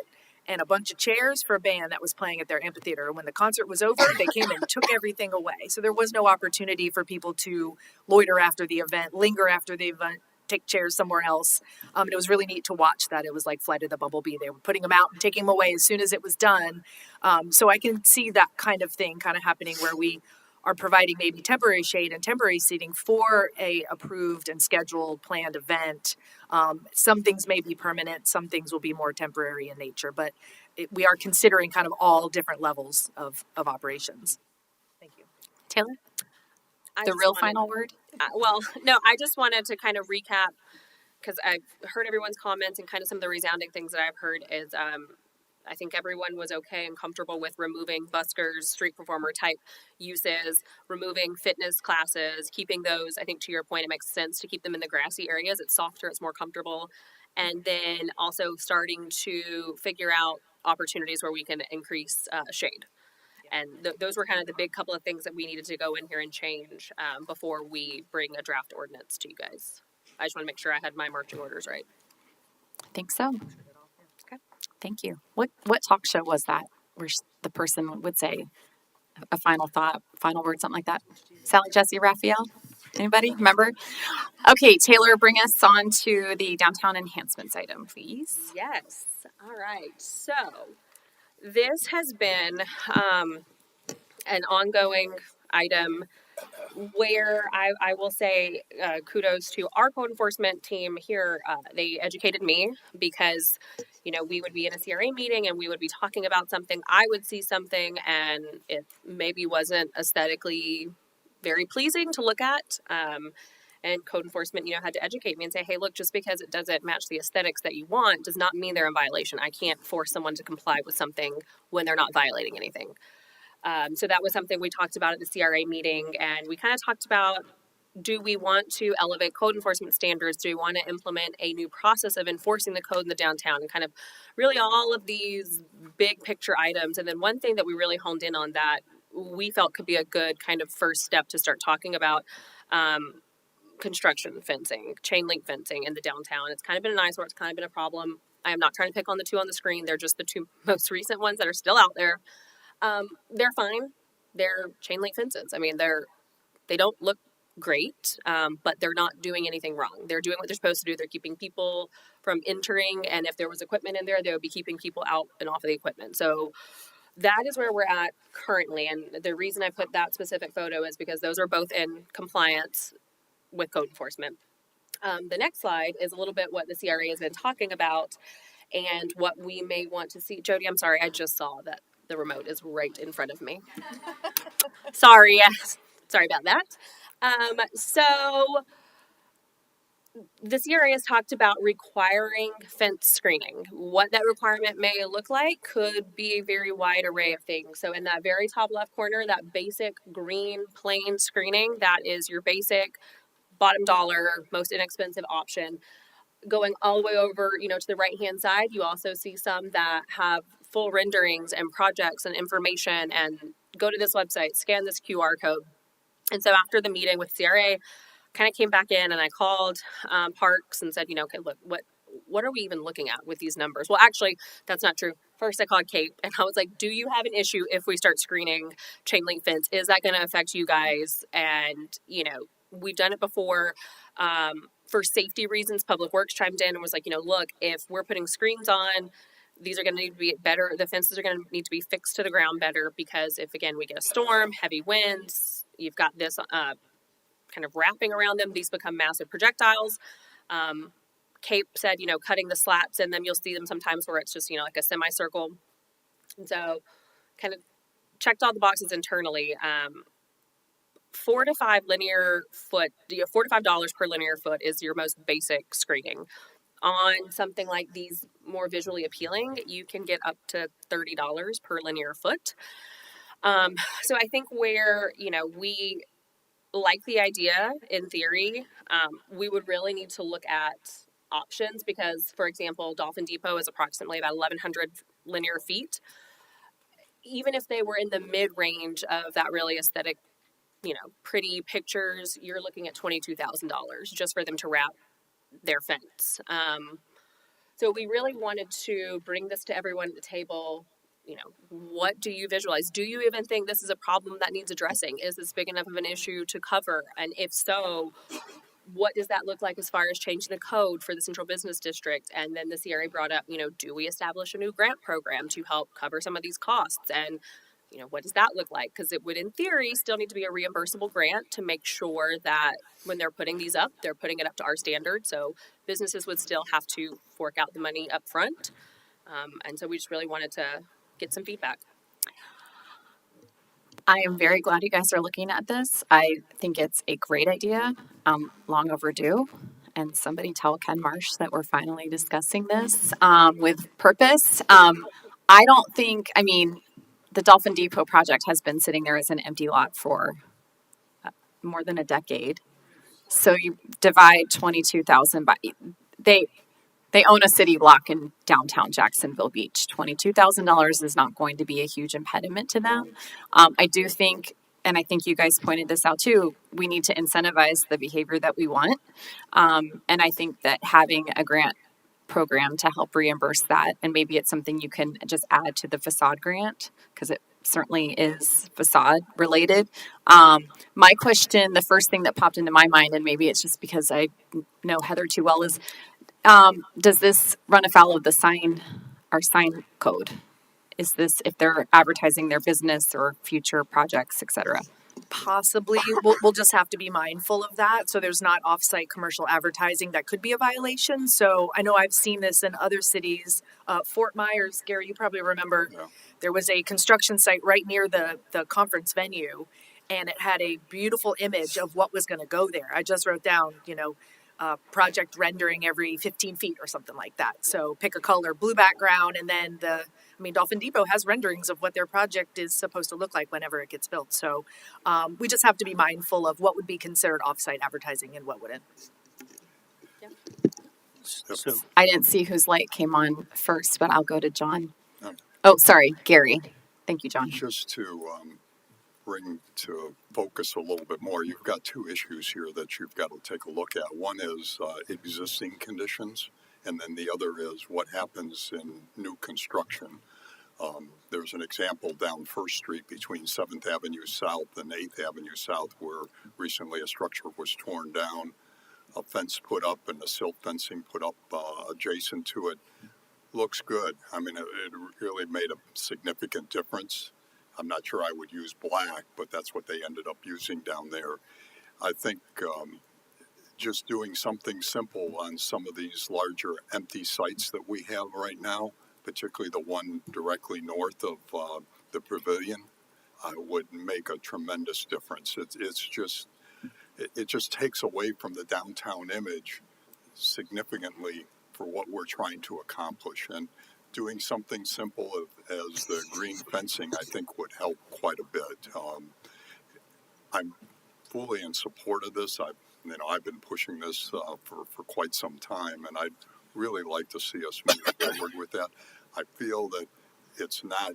and a bunch of chairs for a band that was playing at their amphitheater. And when the concert was over, they came and took everything away. So there was no opportunity for people to loiter after the event, linger after the event, take chairs somewhere else. It was really neat to watch that. It was like Flight of the Bumblebee. They were putting them out and taking them away as soon as it was done. So I can see that kind of thing kind of happening where we are providing maybe temporary shade and temporary seating for a approved and scheduled planned event. Some things may be permanent, some things will be more temporary in nature, but we are considering kind of all different levels of operations. Thank you. Taylor? I The just real wanted- final word? No, I just wanted to kind of recap because I've heard everyone's comments and kind of some of the resounding things that I've heard is I think everyone was okay and comfortable with removing buskers, street performer type uses, removing fitness classes, keeping those. I think to your point, it makes sense to keep them in the grassy areas. It's softer, it's more comfortable. And then also starting to figure out opportunities where we can increase shade. And those were kind of the big couple of things that we needed to go in here and change before we bring a draft ordinance to you guys. I just want to make sure I had my marching orders right. I think so. Okay. Thank you. What talk show was that where the person would say a final thought, final word, something like that? Sally Jesse Raphael? Anybody remember? Okay, Taylor, bring us on to the downtown enhancements item, please. Yes. All right. So this has been an ongoing item where I will say kudos to our code enforcement team here. They educated me because, we would be in a CRA meeting and we would be talking about something. I would see something and it maybe wasn't aesthetically very pleasing to look at. And code enforcement, had to educate me and say, hey, look, just because it doesn't match the aesthetics that you want does not mean they're in violation. I can't force someone to comply with something when they're not violating anything. So that was something we talked about at the CRA meeting, and we kind of talked about, do we want to elevate code enforcement standards? Do we want to implement a new process of enforcing the code in the downtown, and kind of really all of these big picture items? And then one thing that we really honed in on that we felt could be a good kind of first step to start talking about construction fencing, chain link fencing in the downtown. It's kind of been an eyesore. It's kind of been a problem. I am not trying to pick on the two on the screen. They're just the two most recent ones that are still out there. They're fine. They're chain link fences. I mean, they don't look great, but they're not doing anything wrong. They're doing what they're supposed to do. They're keeping people from entering, and if there was equipment in there, they would be keeping people out and off of the equipment. So that is where we're at currently. And the reason I put that specific photo is because those are both in compliance with code enforcement. The next slide is a little bit what the CRA has been talking about and what we may want to see. Jody, I'm sorry, I just saw that the remote is right in front of me. Sorry about that. So the CRA has talked about requiring fence screening. What that requirement may look like could be a very wide array of things. So in that very top left corner, that basic green plain screening, that is your basic bottom dollar, most inexpensive option. Going all the way over, to the right hand side, you also see some that have full renderings and projects and information, and go to this website, scan this QR code. And so after the meeting with CRA, kind of came back in and I called Parks and said, okay, look, what are we even looking at with these numbers? Well, actually, that's not true. First, I called Kate and I was like, do you have an issue if we start screening chain link fence? Is that going to affect you guys? And, we've done it before. For safety reasons, Public Works chimed in and was like, look, if we're putting screens on, these are going to need to be better. The fences are going to need to be fixed to the ground better, because if, again, we get a storm, heavy winds, you've got this kind of wrapping around them, these become massive projectiles. Kate said, cutting the slats in them, you'll see them sometimes where it's just, like a semicircle. And so kind of checked all the boxes internally. $4 to $5 per linear foot is your most basic screening. On something like these more visually appealing, you can get up to $30 per linear foot. So I think where, we like the idea in theory, we would really need to look at options, because, for example, Dolphin Depot is approximately about 1,100 linear feet. Even if they were in the mid-range of that really aesthetic, pretty pictures, you're looking at $22,000 just for them to wrap their fence. So we really wanted to bring this to everyone at the table. What do you visualize? Do you even think this is a problem that needs addressing? Is this big enough of an issue to cover? And if so, what does that look like as far as changing the code for the central business district? And then the CRA brought up, do we establish a new grant program to help cover some of these costs? And, what does that look like? Because it would, in theory, still need to be a reimbursable grant to make sure that when they're putting these up, they're putting it up to our standard. So businesses would still have to fork out the money up front. And so we just really wanted to get some feedback. I am very glad you guys are looking at this. I think it's a great idea, long overdue. And somebody tell Ken Marsh that we're finally discussing this with purpose. I don't think, the Dolphin Depot project has been sitting there as an empty lot for more than a decade. So you divide 22,000 by, they own a city block in downtown Jacksonville Beach. $22,000 is not going to be a huge impediment to them. I do think, and I think you guys pointed this out too, we need to incentivize the behavior that we want. And I think that having a grant program to help reimburse that, and maybe it's something you can just add to the facade grant, because it certainly is facade related. My question, the first thing that popped into my mind, and maybe it's just because I know Heather too well, is does this run afoul of our sign code? Is this if they're advertising their business or future projects, etc.? Possibly. We'll just have to be mindful of that. So there's not off-site commercial advertising that could be a violation. So I know I've seen this in other cities. Fort Myers, Gary, you probably remember, there was a construction site right near the conference venue, and it had a beautiful image of what was going to go there. I just wrote down, project rendering every 15 feet or something like that. So pick a color, blue background, and then Dolphin Depot has renderings of what their project is supposed to look like whenever it gets built. So we just have to be mindful of what would be considered off-site advertising and what wouldn't. Yeah. So I didn't see whose light came on first, but I'll go to John. Oh, sorry, Gary. Thank you, John. Just to bring to focus a little bit more, you've got two issues here that you've got to take a look at. One is existing conditions, and then the other is what happens in new construction. There's an example down First Street between 7th Avenue South and 8th Avenue South where recently a structure was torn down, a fence put up, and a silt fencing put up adjacent to it. Looks good. It really made a significant difference. I'm not sure I would use black, but that's what they ended up using down there. I think just doing something simple on some of these larger empty sites that we have right now, particularly the one directly north of the pavilion, would make a tremendous difference. It just takes away from the downtown image significantly for what we're trying to accomplish. And doing something simple as the green fencing, I think, would help quite a bit. I'm fully in support of this. I've I've been pushing this for quite some time, and I'd really like to see us move forward with that. I feel that it's not,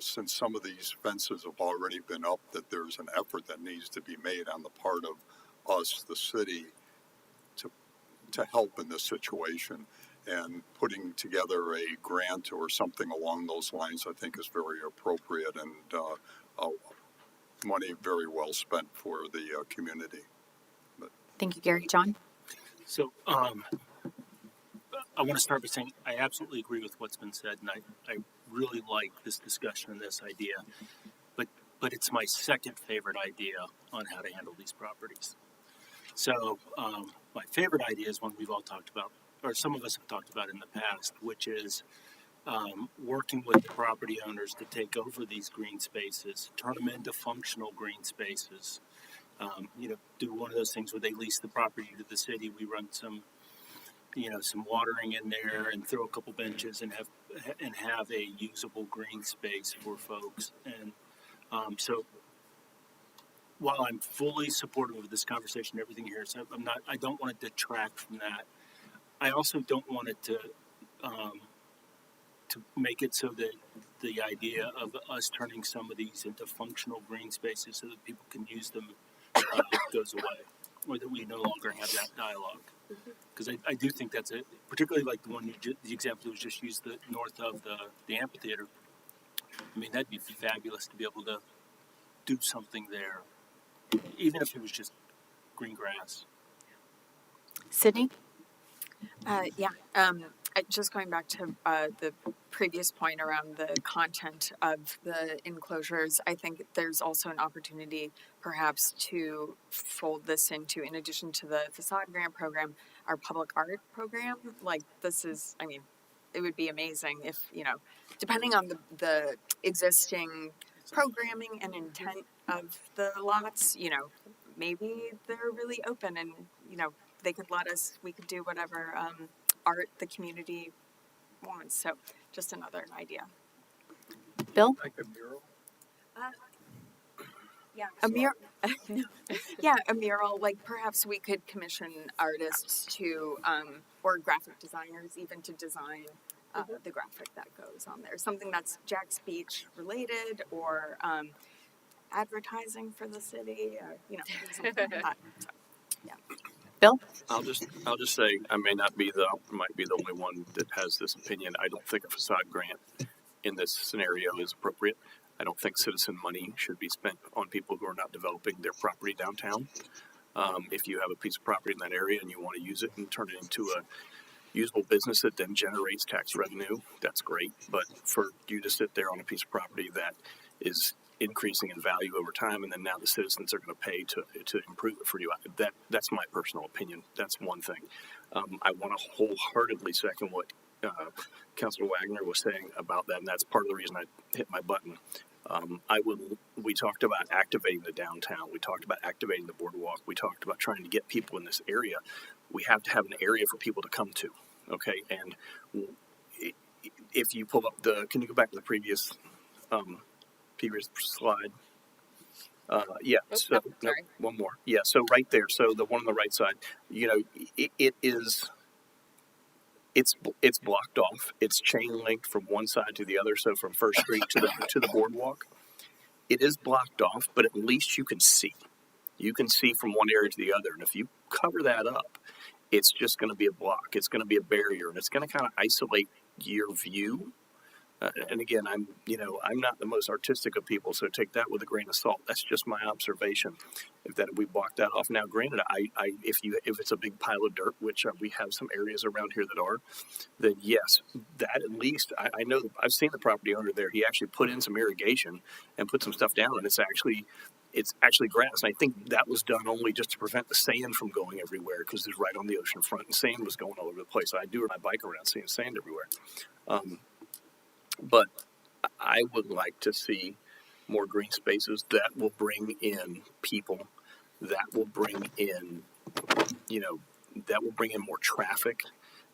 since some of these fences have already been up, that there's an effort that needs to be made on the part of us, the city, to help in this situation. And putting together a grant or something along those lines, I think, is very appropriate and money very well spent for the community. Thank you, Gary. John? So, I want to start by saying I absolutely agree with what's been said, and I really like this discussion and this idea. But it's my second favorite idea on how to handle these properties. So, my favorite idea is one we've all talked about, or some of us have talked about in the past, which is working with the property owners to take over these green spaces, turn them into functional green spaces. Do one of those things where they lease the property to the city. We run some watering in there and throw a couple benches and have a usable green space for folks. And so while I'm fully supportive of this conversation, everything here, so I don't want to detract from that. I also don't want it to make it so that the idea of us turning some of these into functional green spaces so that people can use them goes away, or that we no longer have that dialogue. Because I do think that's it, particularly like the example that was just used, the north of the amphitheater. I mean, that'd be fabulous to be able to do something there, even if it was just green grass. Sydney? Just going back to the previous point around the content of the enclosures, I think there's also an opportunity perhaps to fold this into, in addition to the facade grant program, our public art program. Like, it would be amazing if, depending on the existing programming and intent of the lots, maybe they're really open and, they could we could do whatever art the community wants. So just another idea. Bill? Like a mural? A mural. Yeah, a mural. Like, perhaps we could commission artists to, or graphic designers even, to design the graphic that goes on there. Something that's Jack's Beach related, or advertising for the city, something like that. So, yeah. Bill? I'll just say I might be the only one that has this opinion. I don't think a facade grant in this scenario is appropriate. I don't think citizen money should be spent on people who are not developing their property downtown. If you have a piece of property in that area and you want to use it and turn it into a usable business that then generates tax revenue, that's great. But for you to sit there on a piece of property that is increasing in value over time, and then now the citizens are going to pay to improve it for you, that's my personal opinion. That's one thing. I want to wholeheartedly second what Councilor Wagner was saying about that, and that's part of the reason I hit my button. We talked about activating the downtown. We talked about activating the boardwalk. We talked about trying to get people in this area. We have to have an area for people to come to, okay? And if you pull up can you go back to the previous slide? One more. Yeah, so right there. So the one on the right side, it's blocked off. It's chain linked from one side to the other. So from First Street to the boardwalk, it is blocked off, but at least you can see. You can see from one area to the other. And if you cover that up, it's just going to be a block. It's going to be a barrier, and it's going to kind of isolate your view. And again, I'm not the most artistic of people, so take that with a grain of salt. That's just my observation. If we block that off now, granted, if it's a big pile of dirt, which we have some areas around here that are, then yes, that at least I know. I've seen the property owner there. He actually put in some irrigation and put some stuff down, and it's actually grass. And I think that was done only just to prevent the sand from going everywhere, because it's right on the ocean front, and sand was going all over the place. I do ride my bike around seeing sand everywhere. But I would like to see more green spaces that will bring in people, that will bring in, more traffic,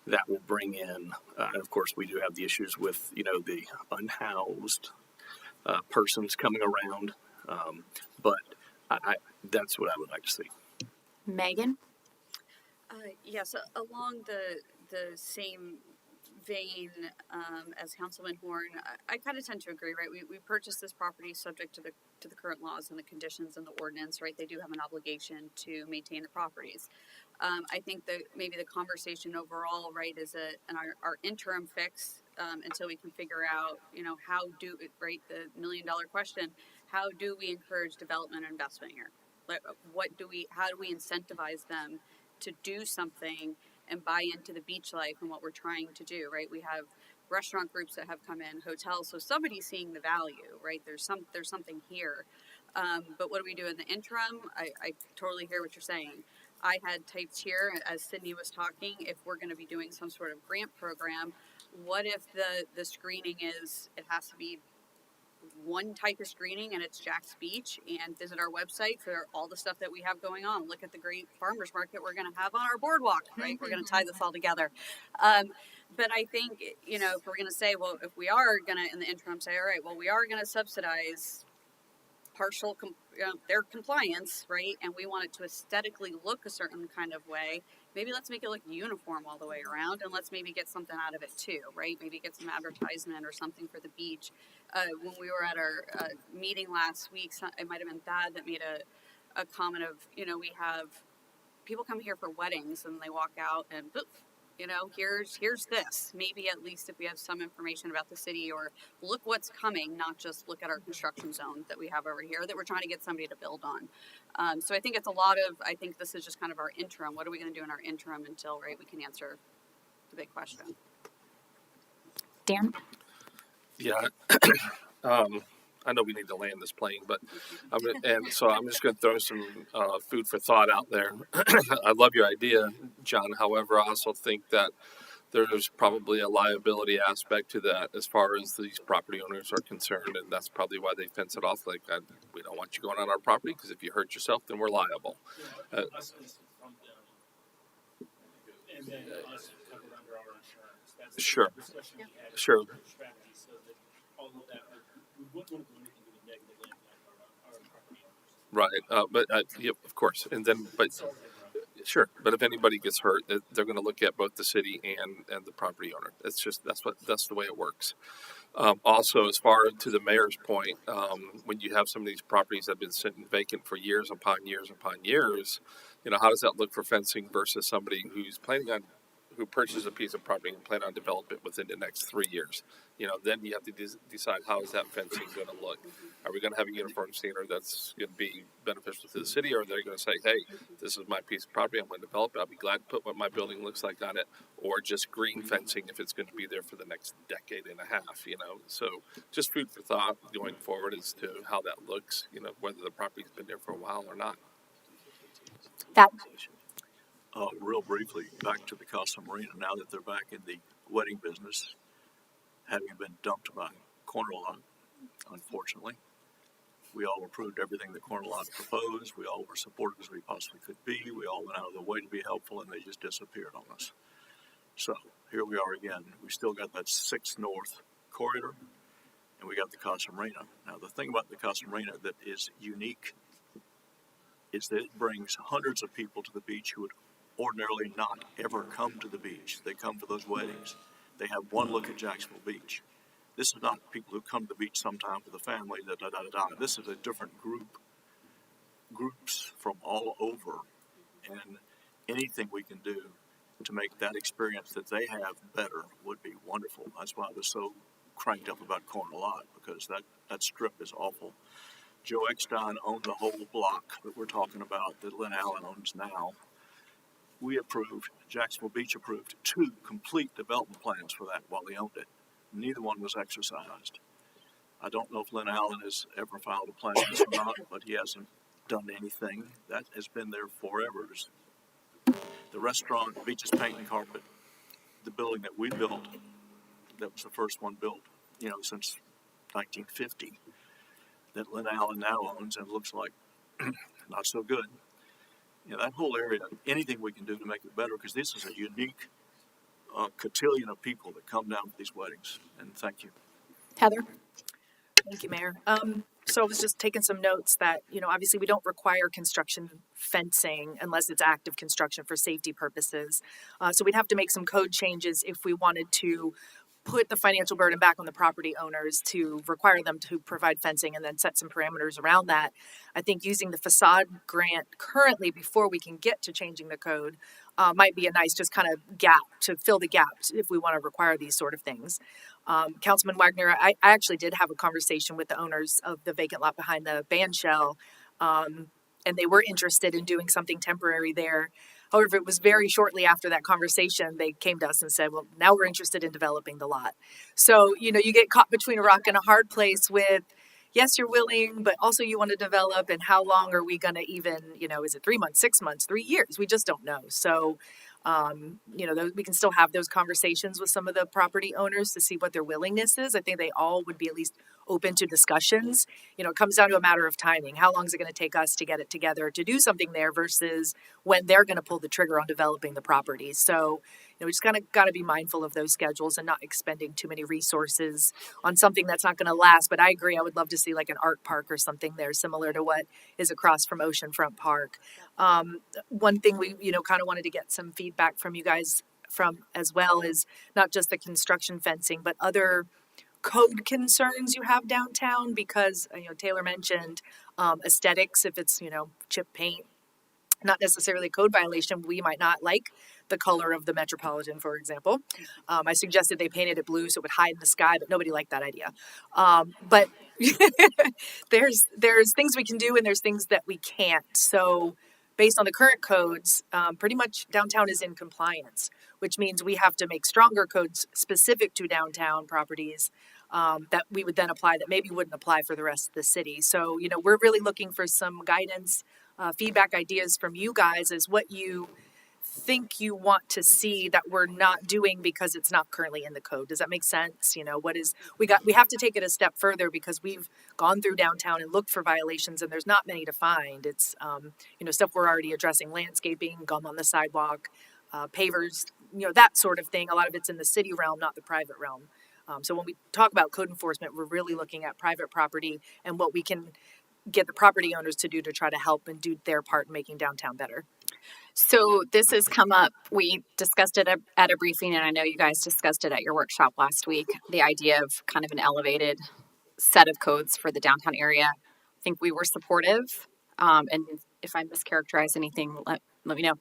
that will bring in, and of course we do have the issues with, the unhoused persons coming around. But that's what I would like to see. Megan? Yes, along the same vein as Councilman Horn, I kind of tend to agree. Right, we purchased this property subject to the current laws and the conditions in the ordinance. Right, they do have an obligation to maintain the properties. I think that maybe the conversation overall, right, is our interim fix until we can figure out, how do right, the $1 million question: how do we encourage development and investment here? How do we incentivize them to do something and buy into the beach life and what we're trying to do, right? We have restaurant groups that have come in, hotels, so somebody's seeing the value, right? There's something here. But what do we do in the interim? I totally hear what you're saying. I had typed here, as Sydney was talking, if we're going to be doing some sort of grant program, what if the screening is, it has to be one type of screening and it's Jack's Beach, and visit our website for all the stuff that we have going on. Look at the great farmers market we're going to have on our boardwalk, right? We're going to tie this all together. But I think, if we're going to say, well, if we are going to in the interim say, all right, well, we are going to subsidize partial their compliance, right? And we want it to aesthetically look a certain kind of way. Maybe let's make it look uniform all the way around, and let's maybe get something out of it too, right? Maybe get some advertisement or something for the beach. When we were at our meeting last week, it might have been Thad that made a comment of, we have people come here for weddings and they walk out and boop, here's this. Maybe at least if we have some information about the city, or look what's coming, not just look at our construction zone that we have over here that we're trying to get somebody to build on. So I think I think this is just kind of our interim. What are we going to do in our interim until, right, we can answer the big question? Dan? Yeah. I know we need to land this plane, but I'm just going to throw some food for thought out there. I love your idea, John. However, I also think that there's probably a liability aspect to that as far as these property owners are concerned, and that's probably why they fence it off. Like, we don't want you going on our property because if you hurt yourself, then we're liable. And then us covered under our insurance. That's Sure. the discussion we had. Sure. Strategy, so that all of that, we wouldn't want to do anything to negatively impact our property owners. But of course. And then, sure. But if anybody gets hurt, they're going to look at both the city and the property owner. That's the way it works. Also, as far to the mayor's point, when you have some of these properties that have been sitting vacant for years upon years upon years, how does that look for fencing versus somebody who purchases a piece of property and plan on develop it within the next 3 years? Then you have to decide, how is that fencing going to look? Are we going to have a uniform standard that's going to be beneficial to the city, or are they going to say, hey, this is my piece of property, I'm going to develop it, I'll be glad to put what my building looks like on it, or just green fencing if it's going to be there for the next decade and a half, So just food for thought going forward as to how that looks, whether the property's been there for a while or not. That Real briefly, back to the Casa Marina, now that they're back in the wedding business, having been dumped by Corner Lot, unfortunately. We all approved everything that Corner Lot proposed. We all were supportive as we possibly could be. We all went out of the way to be helpful, and they just disappeared on us. So here we are again. We still got that 6 North corridor, and we got the Casa Marina. Now, the thing about the Casa Marina that is unique is that it brings hundreds of people to the beach who would ordinarily not ever come to the beach. They come for those weddings. They have one look at Jacksonville Beach. This is not people who come to the beach sometime with a family. This is a different groups from all over, and anything we can do to make that experience that they have better would be wonderful. That's why I was so cranked up about Corner Lot, because that strip is awful. Joe Eckstein owned the whole block that we're talking about that Lynn Allen owns now. Jacksonville Beach approved 2 complete development plans for that while he owned it. Neither one was exercised. I don't know if Lynn Allen has ever filed a plan or not, but he hasn't done anything. That has been there forever. The restaurant, the Beaches Paint and Carpet, the building that we built, that was the first one built, since 1950, that Lynn Allen now owns and looks like not so good. That whole area, anything we can do to make it better, because this is a unique cotillion of people that come down for these weddings. And thank you. Heather? Thank you, Mayor. So I was just taking some notes that, obviously we don't require construction fencing unless it's active construction for safety purposes. So we'd have to make some code changes if we wanted to put the financial burden back on the property owners to require them to provide fencing and then set some parameters around that. I think using the facade grant currently before we can get to changing the code might be a nice just kind of gap to fill the gaps if we want to require these sort of things. Councilman Wagner, I actually did have a conversation with the owners of the vacant lot behind the band shell, and they were interested in doing something temporary there. However, it was very shortly after that conversation, they came to us and said, well, now we're interested in developing the lot. So, you get caught between a rock and a hard place with, yes, you're willing, but also you want to develop. And how long are we going to even, is it 3 months, 6 months, 3 years? We just don't know. So, we can still have those conversations with some of the property owners to see what their willingness is. I think they all would be at least open to discussions. It comes down to a matter of timing. How long is it going to take us to get it together to do something there versus when they're going to pull the trigger on developing the property? So, we just kind of got to be mindful of those schedules and not expending too many resources on something that's not going to last. But I agree. I would love to see like an art park or something there similar to what is across from Oceanfront Park. One thing we, kind of wanted to get some feedback from you guys from as well is not just the construction fencing, but other code concerns you have downtown because, Taylor mentioned aesthetics, if it's, chip paint, not necessarily a code violation. We might not like the color of the Metropolitan, for example. I suggested they painted it blue so it would hide in the sky, but nobody liked that idea. But there's things we can do and there's things that we can't. So based on the current codes, pretty much downtown is in compliance, which means we have to make stronger codes specific to downtown properties that we would then apply that maybe wouldn't apply for the rest of the city. So, we're really looking for some guidance, feedback, ideas from you guys as what you think you want to see that we're not doing because it's not currently in the code. Does that make sense? We have to take it a step further because we've gone through downtown and looked for violations and there's not many to find. It's, stuff we're already addressing, landscaping, gum on the sidewalk, pavers, that sort of thing. A lot of it's in the city realm, not the private realm. So when we talk about code enforcement, we're really looking at private property and what we can get the property owners to do to try to help and do their part in making downtown better. So this has come up. We discussed it at a briefing, and I know you guys discussed it at your workshop last week, the idea of kind of an elevated set of codes for the downtown area. I think we were supportive. And if I mischaracterize anything, let me know.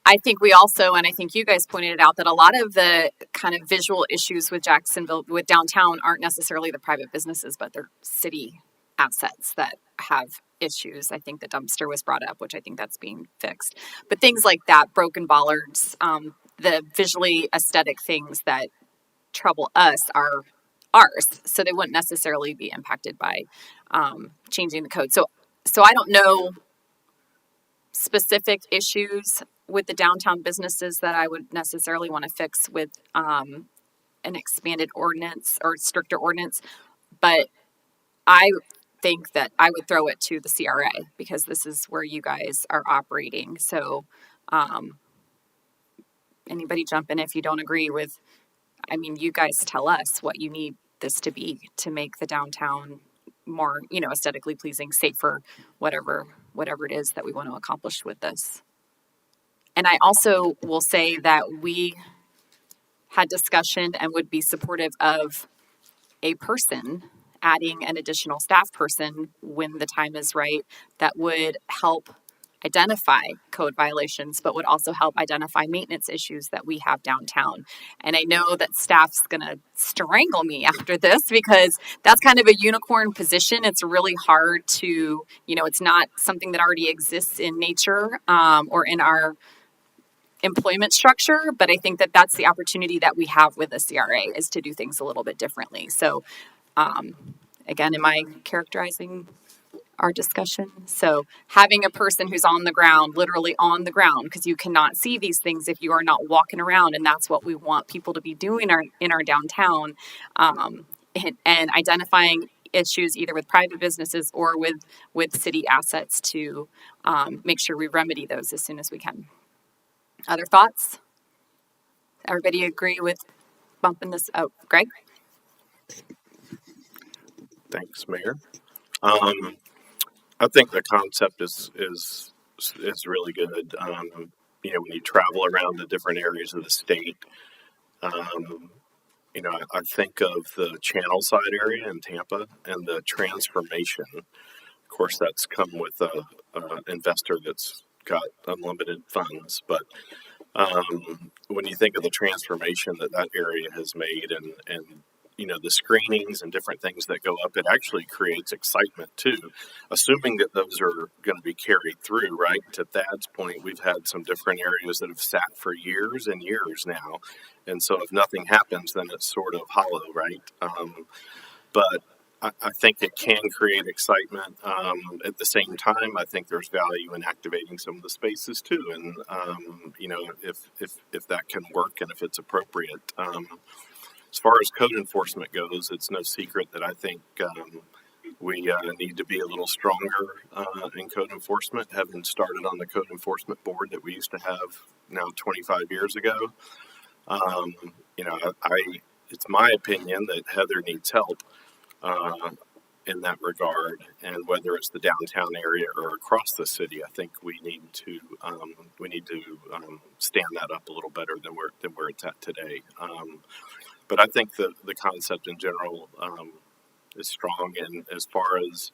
I think we also, and I think you guys pointed it out, that a lot of the kind of visual issues with Jacksonville, with downtown, aren't necessarily the private businesses, but they're city assets that have issues. I think the dumpster was brought up, which I think that's being fixed. But things like that, broken bollards, the visually aesthetic things that trouble us are ours. So they wouldn't necessarily be impacted by changing the code. So I don't know specific issues with the downtown businesses that I would necessarily want to fix with an expanded ordinance or stricter ordinance. But I think that I would throw it to the CRA because this is where you guys are operating. So anybody jump in if you don't agree with, you guys tell us what you need this to be to make the downtown more, aesthetically pleasing, safer, whatever it is that we want to accomplish with this. And I also will say that we had discussion and would be supportive of a person adding an additional staff person when the time is right that would help identify code violations, but would also help identify maintenance issues that we have downtown. And I know that staff's going to strangle me after this because that's kind of a unicorn position. It's really hard to, it's not something that already exists in nature or in our employment structure, but I think that that's the opportunity that we have with the CRA is to do things a little bit differently. So again, am I characterizing our discussion? So having a person who's on the ground, literally on the ground, because you cannot see these things if you are not walking around, and that's what we want people to be doing in our downtown, and identifying issues either with private businesses or with city assets to make sure we remedy those as soon as we can. Other thoughts? Everybody agree with bumping this? Oh, Greg? Thanks, Mayor. I think the concept is really good. When you travel around the different areas of the state, um, I think of the Channel Side area in Tampa and the transformation. Of course, that's come with a investor that's got unlimited funds, but when you think of the transformation that area has made, and the screenings and different things that go up, it actually creates excitement too, assuming that those are going to be carried through. Right, to Thad's point, we've had some different areas that have sat for years and years now, and so if nothing happens, then it's sort of hollow, right? But I think it can create excitement. At the same time, I think there's value in activating some of the spaces too, and if that can work and if it's appropriate. As far as code enforcement goes, it's no secret that I think we need to be a little stronger in code enforcement. Having started on the code enforcement board that we used to have now 25 years ago, it's my opinion that Heather needs help in that regard, and whether it's the downtown area or across the city, I think we need to stand that up a little better than where it's at today. But I think the concept in general is strong, and as far as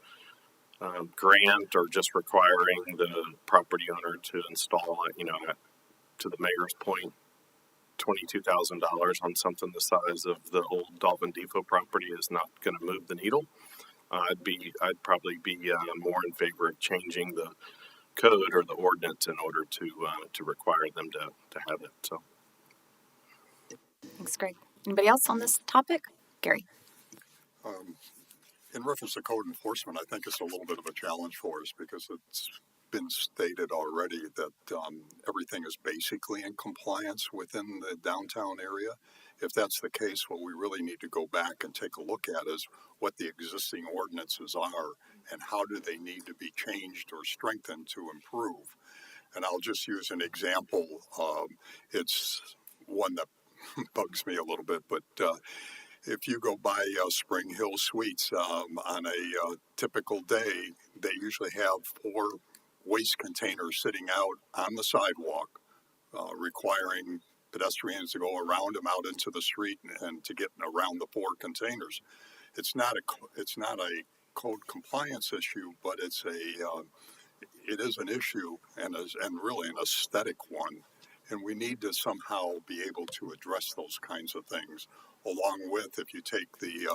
grant or just requiring the property owner to install, to the mayor's point, $22,000 on something the size of the old Dolphin Depot property is not going to move the needle. I'd probably be more in favor of changing the code or the ordinance in order to require them to have it. So, Thanks, Greg. Anybody else on this topic? Gary. In reference to code enforcement, I think it's a little bit of a challenge for us because it's been stated already that everything is basically in compliance within the downtown area. If that's the case, what we really need to go back and take a look at is what the existing ordinances are and how do they need to be changed or strengthened to improve. And I'll just use an example. It's one that bugs me a little bit, but if you go by Spring Hill Suites on a typical day, they usually have 4 waste containers sitting out on the sidewalk, requiring pedestrians to go around them out into the street and to get around the 4 containers. It's not a code compliance issue, but it is an issue and really an aesthetic one. And we need to somehow be able to address those kinds of things, along with if you take the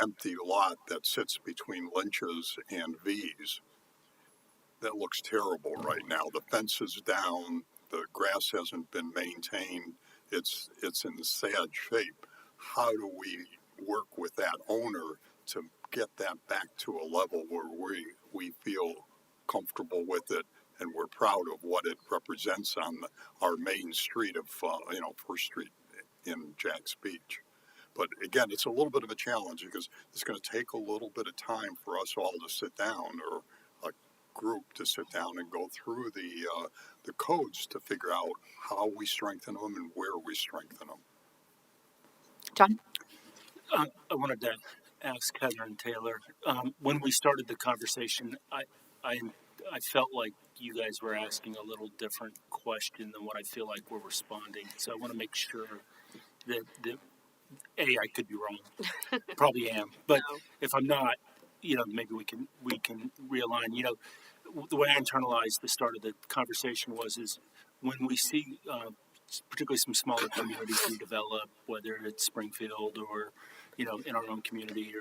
empty lot that sits between Lynch's and V's. That looks terrible right now. The fence is down. The grass hasn't been maintained. It's in sad shape. How do we work with that owner to get that back to a level where we feel comfortable with it and we're proud of what it represents on our main street of First Street in Jack's Beach? But again, it's a little bit of a challenge because it's going to take a little bit of time for us all to sit down, or a group to sit down and go through the codes to figure out how we strengthen them and where we strengthen them. John? I wanted to ask Heather and Taylor, when we started the conversation, I felt like you guys were asking a little different question than what I feel like we're responding. So I want to make sure that I could be wrong. Probably am, but No. if I'm not, maybe we can realign. The way I internalized the start of the conversation is when we see, particularly some smaller communities we develop, whether it's Springfield or in our own community,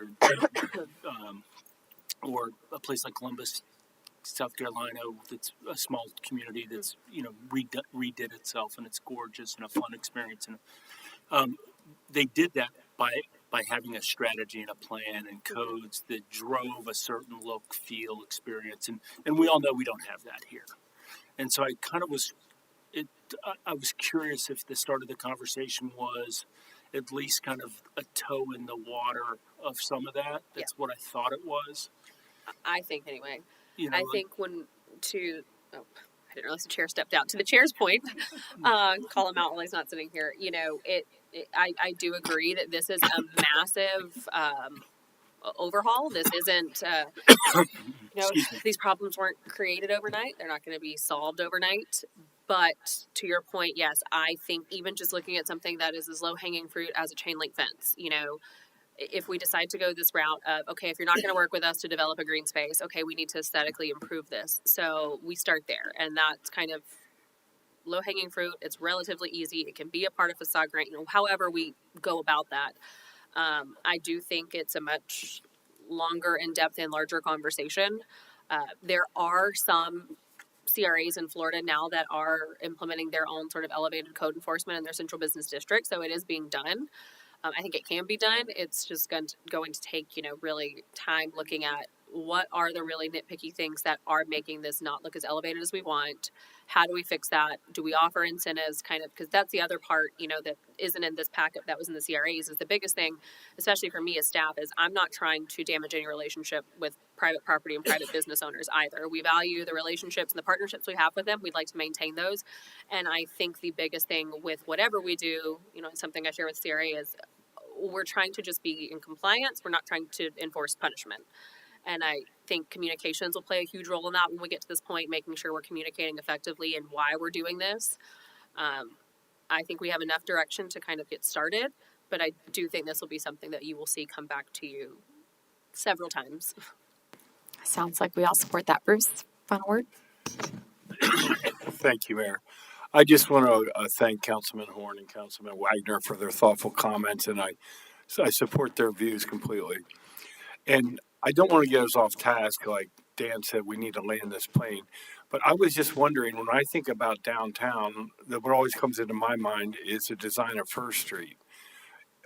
or a place like Columbus, South Carolina, that's a small community that's redid itself and it's gorgeous and a fun experience, and they did that by having a strategy and a plan and codes that drove a certain look, feel, experience, and we all know we don't have that here. And so I kind of was curious if the start of the conversation was at least kind of a toe in the water of some of that. That's what I thought it was. I think anyway. I think I didn't realize the chair stepped out. To the chair's point, call him out while he's not sitting here. I do agree that this is a massive overhaul. This isn't, these problems weren't created overnight. They're not going to be solved overnight. But to your point, yes, I think even just looking at something that is as low hanging fruit as a chain link fence, if we decide to go this route of, okay, if you're not going to work with us to develop a green space, okay, we need to aesthetically improve this. So we start there, and that's kind of low hanging fruit. It's relatively easy. It can be a part of facade grant, however we go about that. I do think it's a much longer, in-depth, and larger conversation. There are some CRAs in Florida now that are implementing their own sort of elevated code enforcement in their central business district, so it is being done. I think it can be done. It's just going to take, really time looking at what are the really nitpicky things that are making this not look as elevated as we want. How do we fix that? Do we offer incentives because that's the other part, that isn't in this packet that was in the CRAs is the biggest thing, especially for me as staff, is I'm not trying to damage any relationship with private property and private business owners either. We value the relationships and the partnerships we have with them. We'd like to maintain those. And I think the biggest thing with whatever we do, something I share with CRA is we're trying to just be in compliance. We're not trying to enforce punishment. And I think communications will play a huge role in that when we get to this point, making sure we're communicating effectively and why we're doing this. I think we have enough direction to kind of get started, but I do think this will be something that you will see come back to you several times. Sounds like we all support that. Bruce, final word? Thank you, Mayor. I just want to thank Councilman Horn and Councilman Wagner for their thoughtful comments, and I support their views completely. And I don't want to get us off task, like Dan said, we need to land this plane. But I was just wondering, when I think about downtown, what always comes into my mind is the design of First Street.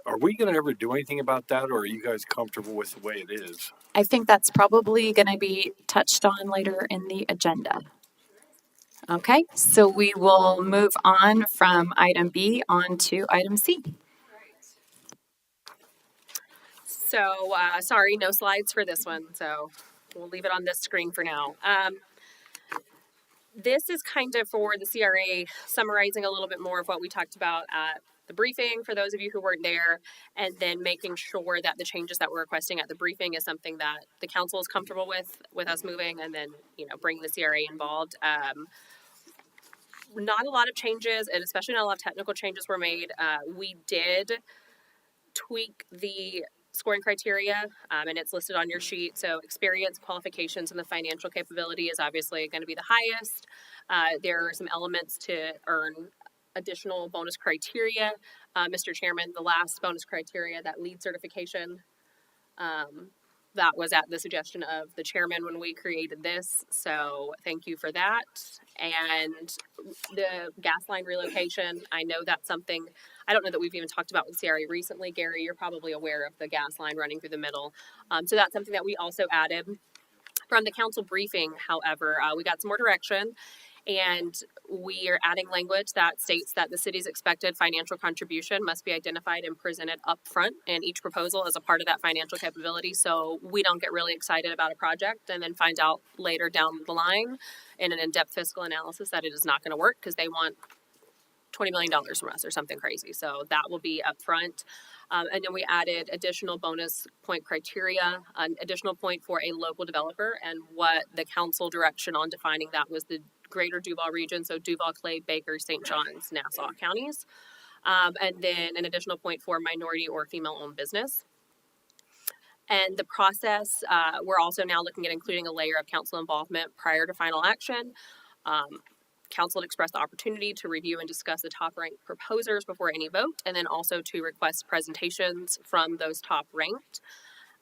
Are we going to ever do anything about that, or are you guys comfortable with the way it is? I think that's probably going to be touched on later in the agenda. Okay, so we will move on from item B on to item C. So, sorry, no slides for this one. So we'll leave it on this screen for now. This is kind of for the CRA, summarizing a little bit more of what we talked about at the briefing for those of you who weren't there, and then making sure that the changes that we're requesting at the briefing is something that the council is comfortable with us moving, and then, bring the CRA involved. Not a lot of changes, and especially not a lot of technical changes were made. We did tweak the scoring criteria, and it's listed on your sheet. So experience, qualifications, and the financial capability is obviously going to be the highest. There are some elements to earn additional bonus criteria. Mr. Chairman, the last bonus criteria, that LEED certification, that was at the suggestion of the chairman when we created this. So thank you for that. And the gas line relocation, I know that's something, I don't know that we've even talked about with CRA recently. Gary, you're probably aware of the gas line running through the middle. So that's something that we also added. From the council briefing, however, we got some more direction, and we are adding language that states that the city's expected financial contribution must be identified and presented up front in each proposal as a part of that financial capability, so we don't get really excited about a project and then find out later down the line in an in-depth fiscal analysis that it is not going to work because they want $20 million from us or something crazy. So that will be up front. And then we added additional bonus point criteria, an additional point for a local developer, and what the council direction on defining that was the greater Duval region, so Duval, Clay, Baker, St. Johns, Nassau counties. And then an additional point for minority or female-owned business. And the process, we're also now looking at including a layer of council involvement prior to final action. Council had expressed the opportunity to review and discuss the top-ranked proposers before any vote, and then also to request presentations from those top-ranked.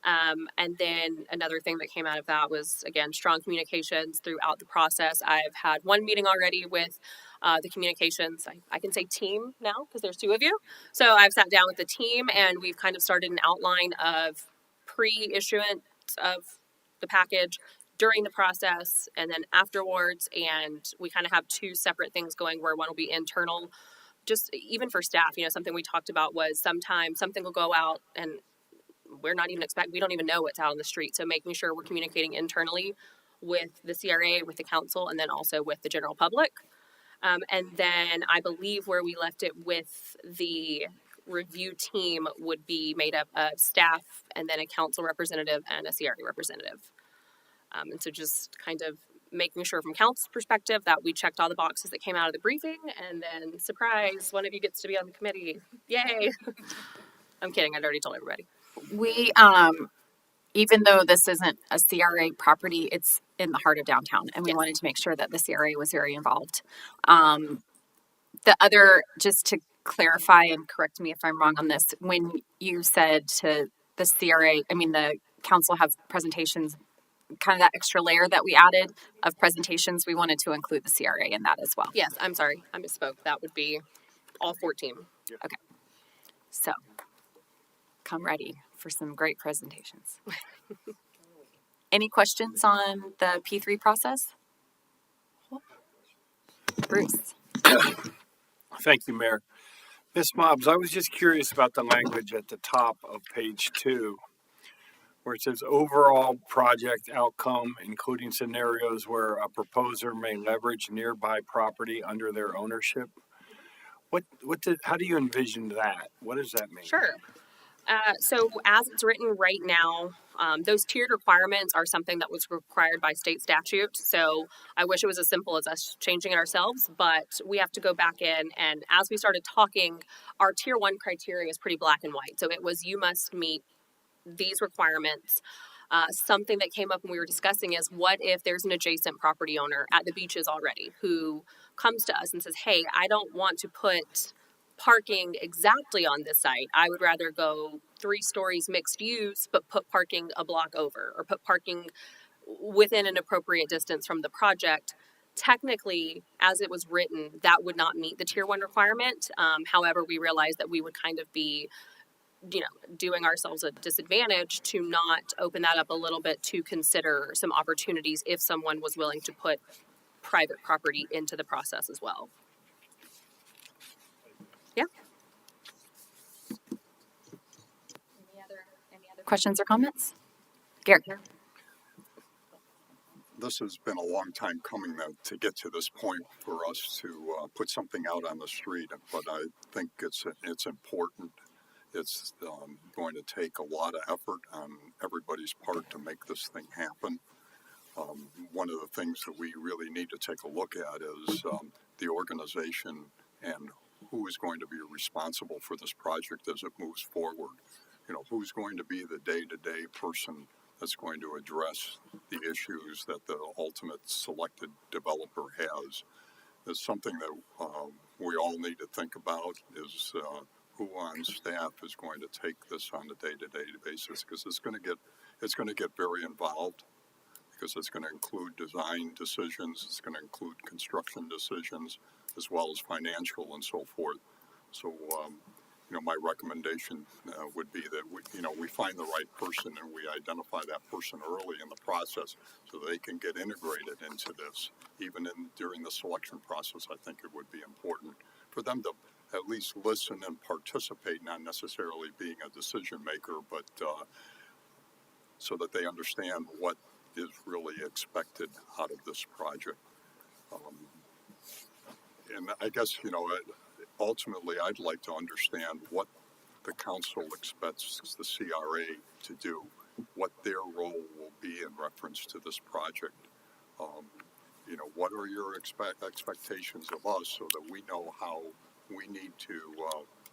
And then another thing that came out of that was, again, strong communications throughout the process. I've had one meeting already with the communications, I can say team now because there's two of you. So I've sat down with the team, and we've kind of started an outline of pre-issuance of the package, during the process, and then afterwards. And we kind of have two separate things going, where one will be internal, just even for staff. Something we talked about was sometimes something will go out and we don't even know what's out on the street. So making sure we're communicating internally with the CRA, with the council, and then also with the general public. And then I believe where we left it with the review team would be made up of staff and then a council representative and a CRA representative. And so just kind of making sure from council's perspective that we checked all the boxes that came out of the briefing, and then surprise, one of you gets to be on the committee. Yay! I'm kidding. I'd already told everybody. We, even though this isn't a CRA property, it's in the heart of downtown, and we wanted to make sure that the CRA was very involved. The other, just to clarify and correct me if I'm wrong on this, when you said to the CRA, I mean, the council have presentations, kind of that extra layer that we added of presentations, we wanted to include the CRA in that as well. Yes, I'm sorry. I misspoke. That would be all 14. Okay. So come ready for some great presentations. Any questions on the P3 process? Bruce. Thank you, Mayor. Ms. Mobbs, I was just curious about the language at the top of page 2, where it says overall project outcome, including scenarios where a proposer may leverage nearby property under their ownership. How do you envision that? What does that mean? Sure. So as it's written right now, those tiered requirements are something that was required by state statute. So I wish it was as simple as us changing it ourselves, but we have to go back in. And as we started talking, our tier 1 criteria is pretty black and white. So it was, you must meet these requirements. Something that came up when we were discussing is, what if there's an adjacent property owner at the beaches already who comes to us and says, hey, I don't want to put parking exactly on this site. I would rather go 3 stories mixed use, but put parking a block over, or put parking within an appropriate distance from the project. Technically, as it was written, that would not meet the tier 1 requirement. However, we realized that we would kind of be, doing ourselves a disadvantage to not open that up a little bit to consider some opportunities if someone was willing to put private property into the process as well. Yeah. Any other questions or comments? Gary. This has been a long time coming to get to this point for us to put something out on the street, but I think it's important. It's going to take a lot of effort on everybody's part to make this thing happen. One of the things that we really need to take a look at is the organization and who is going to be responsible for this project as it moves forward. Who's going to be the day-to-day person that's going to address the issues that the ultimate selected developer has. Is something that we all need to think about, is who on staff is going to take this on a day-to-day basis, because it's going to get very involved, because it's going to include design decisions, it's going to include construction decisions, as well as financial and so forth. So, my recommendation would be that we find the right person and we identify that person early in the process so they can get integrated into this. Even during the selection process, I think it would be important for them to at least listen and participate, not necessarily being a decision maker, but so that they understand what is really expected out of this project. And I guess, ultimately, I'd like to understand what the council expects the CRA to do, what their role will be in reference to this project. What are your expectations of us, so that we know how we need to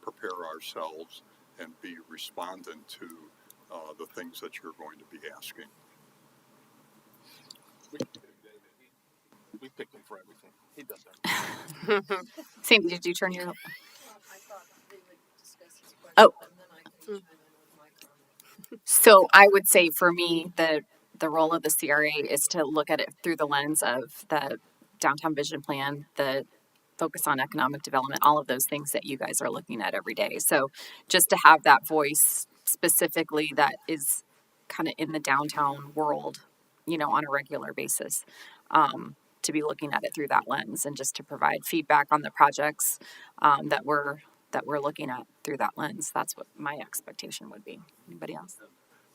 prepare ourselves and be respondent to the things that you're going to be asking. We picked him for everything. He does that. Sandy, did you turn your... I thought they would discuss this question, Oh. and then I can chime in with my comment. So I would say for me, the role of the CRA is to look at it through the lens of the downtown vision plan, the focus on economic development, all of those things that you guys are looking at every day. So just to have that voice specifically that is kind of in the downtown world, on a regular basis, to be looking at it through that lens, and just to provide feedback on the projects that we're looking at through that lens. That's what my expectation would be. Anybody else?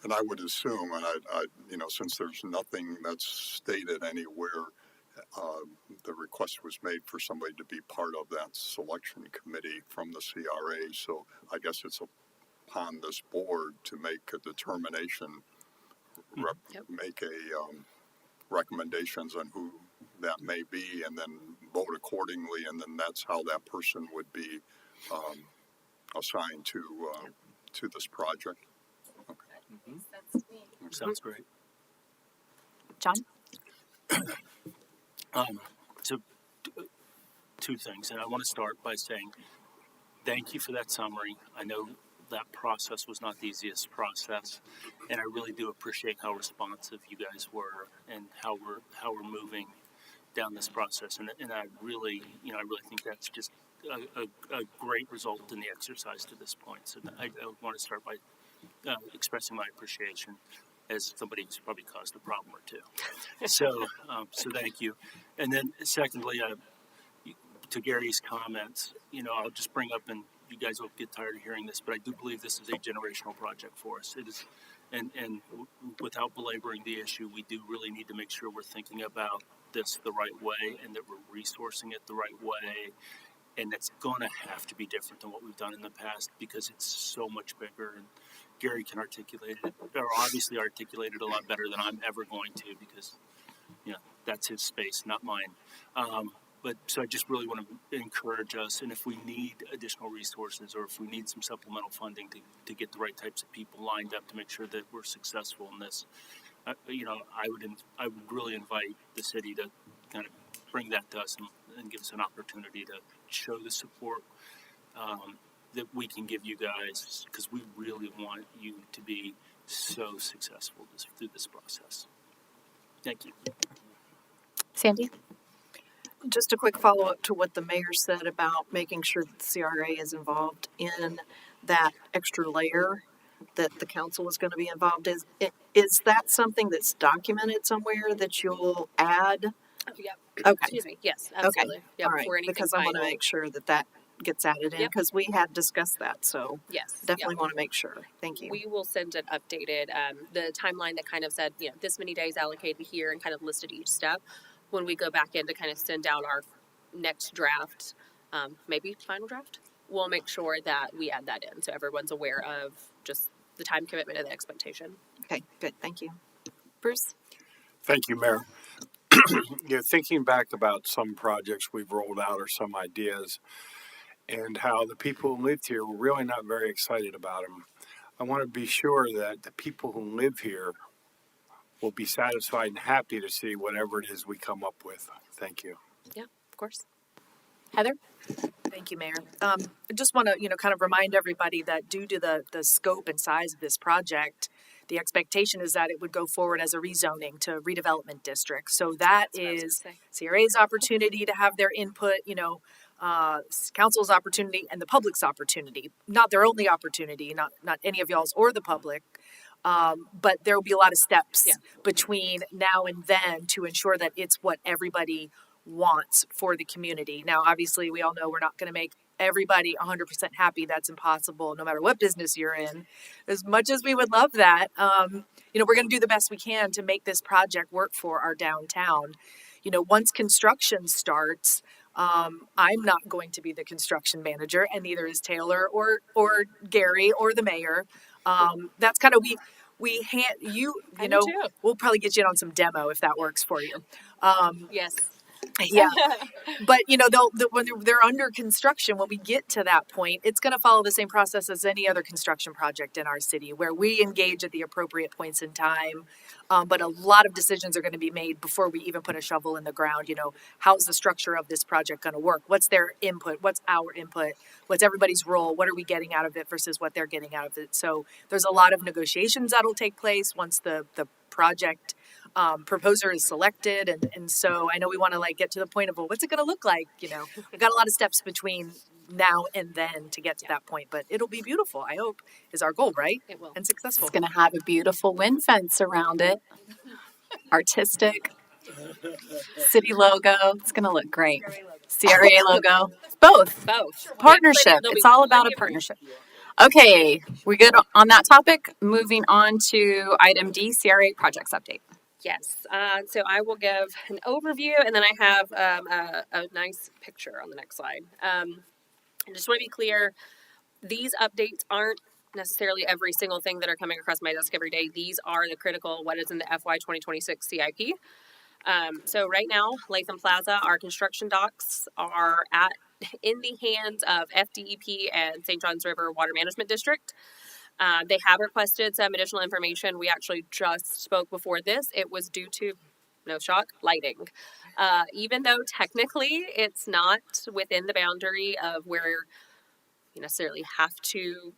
And I would assume, and I since there's nothing that's stated anywhere the request was made for somebody to be part of that selection committee from the CRA. So I guess it's upon this board to make a determination, make a recommendations on who that may be, and then vote accordingly, and then that's how that person would be assigned to this project. Sounds great. John? So two things, and I want to start by saying thank you for that summary. I know that process was not the easiest process, and I really do appreciate how responsive you guys were and how we're moving down this process. And I really think that's just a great result in the exercise to this point. So I want to start by expressing my appreciation as somebody who's probably caused a problem or two. So thank you. And then secondly, to Gary's comments, I'll just bring up, and you guys will get tired of hearing this, but I do believe this is a generational project for us. It is, and without belaboring the issue, we do really need to make sure we're thinking about this the right way and that we're resourcing it the right way. And it's going to have to be different than what we've done in the past because it's so much bigger. And Gary can articulate it, or obviously articulate it a lot better than I'm ever going to because, that's his space, not mine. But so I just really want to encourage us, and if we need additional resources or if we need some supplemental funding to get the right types of people lined up to make sure that we're successful in this, I would really invite the city to kind of bring that to us and give us an opportunity to show the support that we can give you guys because we really want you to be so successful through this process. Thank you. Sandy? Just a quick follow-up to what the mayor said about making sure that the CRA is involved in that extra layer that the council is going to be involved in. Is that something that's documented somewhere that you'll add? Oh, yeah. Okay. Excuse me. Yes, absolutely. Okay. Yeah, all right. before anything Because I want to final. make sure that gets added in because we had discussed that. So Yes. definitely want to make sure. Thank you. We will send an updated, the timeline that kind of said, this many days allocated here and kind of listed each step. When we go back in to kind of send out our next draft, maybe final draft, we'll make sure that we add that in so everyone's aware of just the time commitment and the expectation. Okay, good. Thank you. Bruce? Thank you, Mayor. Thinking back about some projects we've rolled out or some ideas and how the people who lived here were really not very excited about them, I want to be sure that the people who live here will be satisfied and happy to see whatever it is we come up with. Thank you. Yeah, of course. Heather? Thank you, Mayor. I just want to, kind of remind everybody that due to the scope and size of this project, the expectation is that it would go forward as a rezoning to redevelopment district. So that is CRA's opportunity to have their input, council's opportunity and the public's opportunity. Not their only opportunity, not any of y'all's or the public. But there will be a lot of steps between now and then to ensure that it's what everybody wants for the community. Now, obviously, we all know we're not going to make everybody 100% happy. That's impossible, no matter what business you're in. As much as we would love that, we're going to do the best we can to make this project work for our downtown. Once construction starts, I'm not going to be the construction manager, and neither is Taylor or Gary or the mayor. That's kind of we'll probably get you in on some demo if that works for you. Yes. Yeah, but when they're under construction, when we get to that point, it's going to follow the same process as any other construction project in our city, where we engage at the appropriate points in time. But a lot of decisions are going to be made before we even put a shovel in the ground. How's the structure of this project going to work? What's their input? What's our input? What's everybody's role? What are we getting out of it versus what they're getting out of it? So there's a lot of negotiations that'll take place once the project proposer is selected, and so I know we want to get to the point of, well, what's it going to look like? We've got a lot of steps between now and then to get to that point, but it'll be beautiful. I hope is our goal, right? It will. And successful. It's going to have a beautiful wind fence around it. Artistic. City logo. It's going to look great. CRA logo. Both. Partnership. It's all about a partnership. Okay, we good on that topic? Moving on to item D, CRA projects update. Yes. So I will give an overview, and then I have a nice picture on the next slide. I just want to be clear, these updates aren't necessarily every single thing that are coming across my desk every day. These are the critical, what is in the FY 2026 CIP. So right now, Latham Plaza, our construction docks are in the hands of FDEP and St. Johns River Water Management District. They have requested some additional information. We actually just spoke before this. It was due to, no shock, lighting. Even though technically it's not within the boundary of where you necessarily have to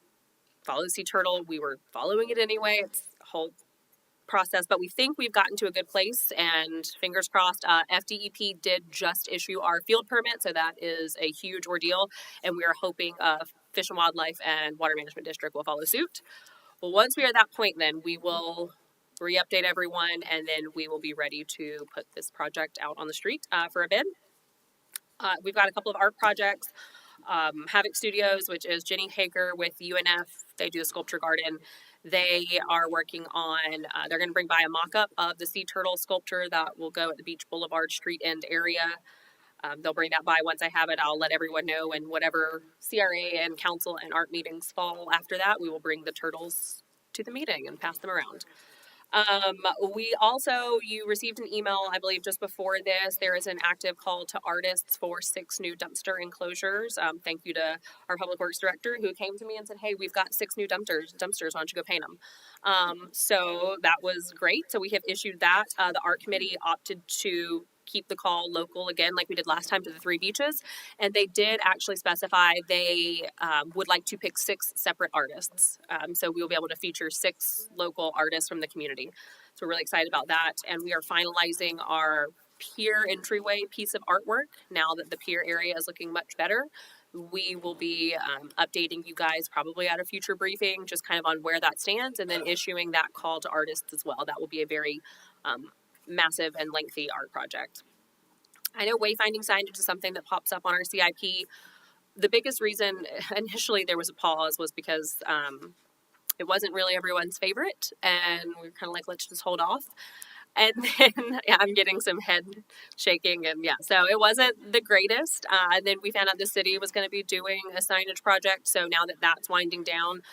follow the sea turtle, we were following it anyway. It's a whole process, but we think we've gotten to a good place, and fingers crossed. FDEP did just issue our field permit, so that is a huge ordeal, and we are hoping Fish and Wildlife and Water Management District will follow suit. Well, once we are at that point, then we will re-update everyone, and then we will be ready to put this project out on the street for a bid. We've got a couple of art projects. Havoc Studios, which is Jenny Hager with UNF. They do a sculpture garden. They are working on, they're going to bring by a mock-up of the sea turtle sculpture that will go at the Beach Boulevard street end area. They'll bring that by. Once I have it, I'll let everyone know, and whatever CRA and council and art meetings fall after that, we will bring the turtles to the meeting and pass them around. We also, you received an email, I believe, just before this. There is an active call to artists for 6 new dumpster enclosures. Thank you to our public works director who came to me and said, hey, we've got 6 new dumpsters. Why don't you go paint them? So that was great. So we have issued that. The art committee opted to keep the call local again, like we did last time to the 3 beaches. And they did actually specify they would like to pick 6 separate artists. So we will be able to feature 6 local artists from the community. So we're really excited about that. And we are finalizing our pier entryway piece of artwork now that the pier area is looking much better. We will be updating you guys probably at a future briefing, just kind of on where that stands, and then issuing that call to artists as well. That will be a very massive and lengthy art project. I know wayfinding signage is something that pops up on our CIP. The biggest reason initially there was a pause was because it wasn't really everyone's favorite, and we were kind of like, let's just hold off. And then I'm getting some head shaking, and so it wasn't the greatest. And then we found out the city was going to be doing a signage project. So now that that's winding down,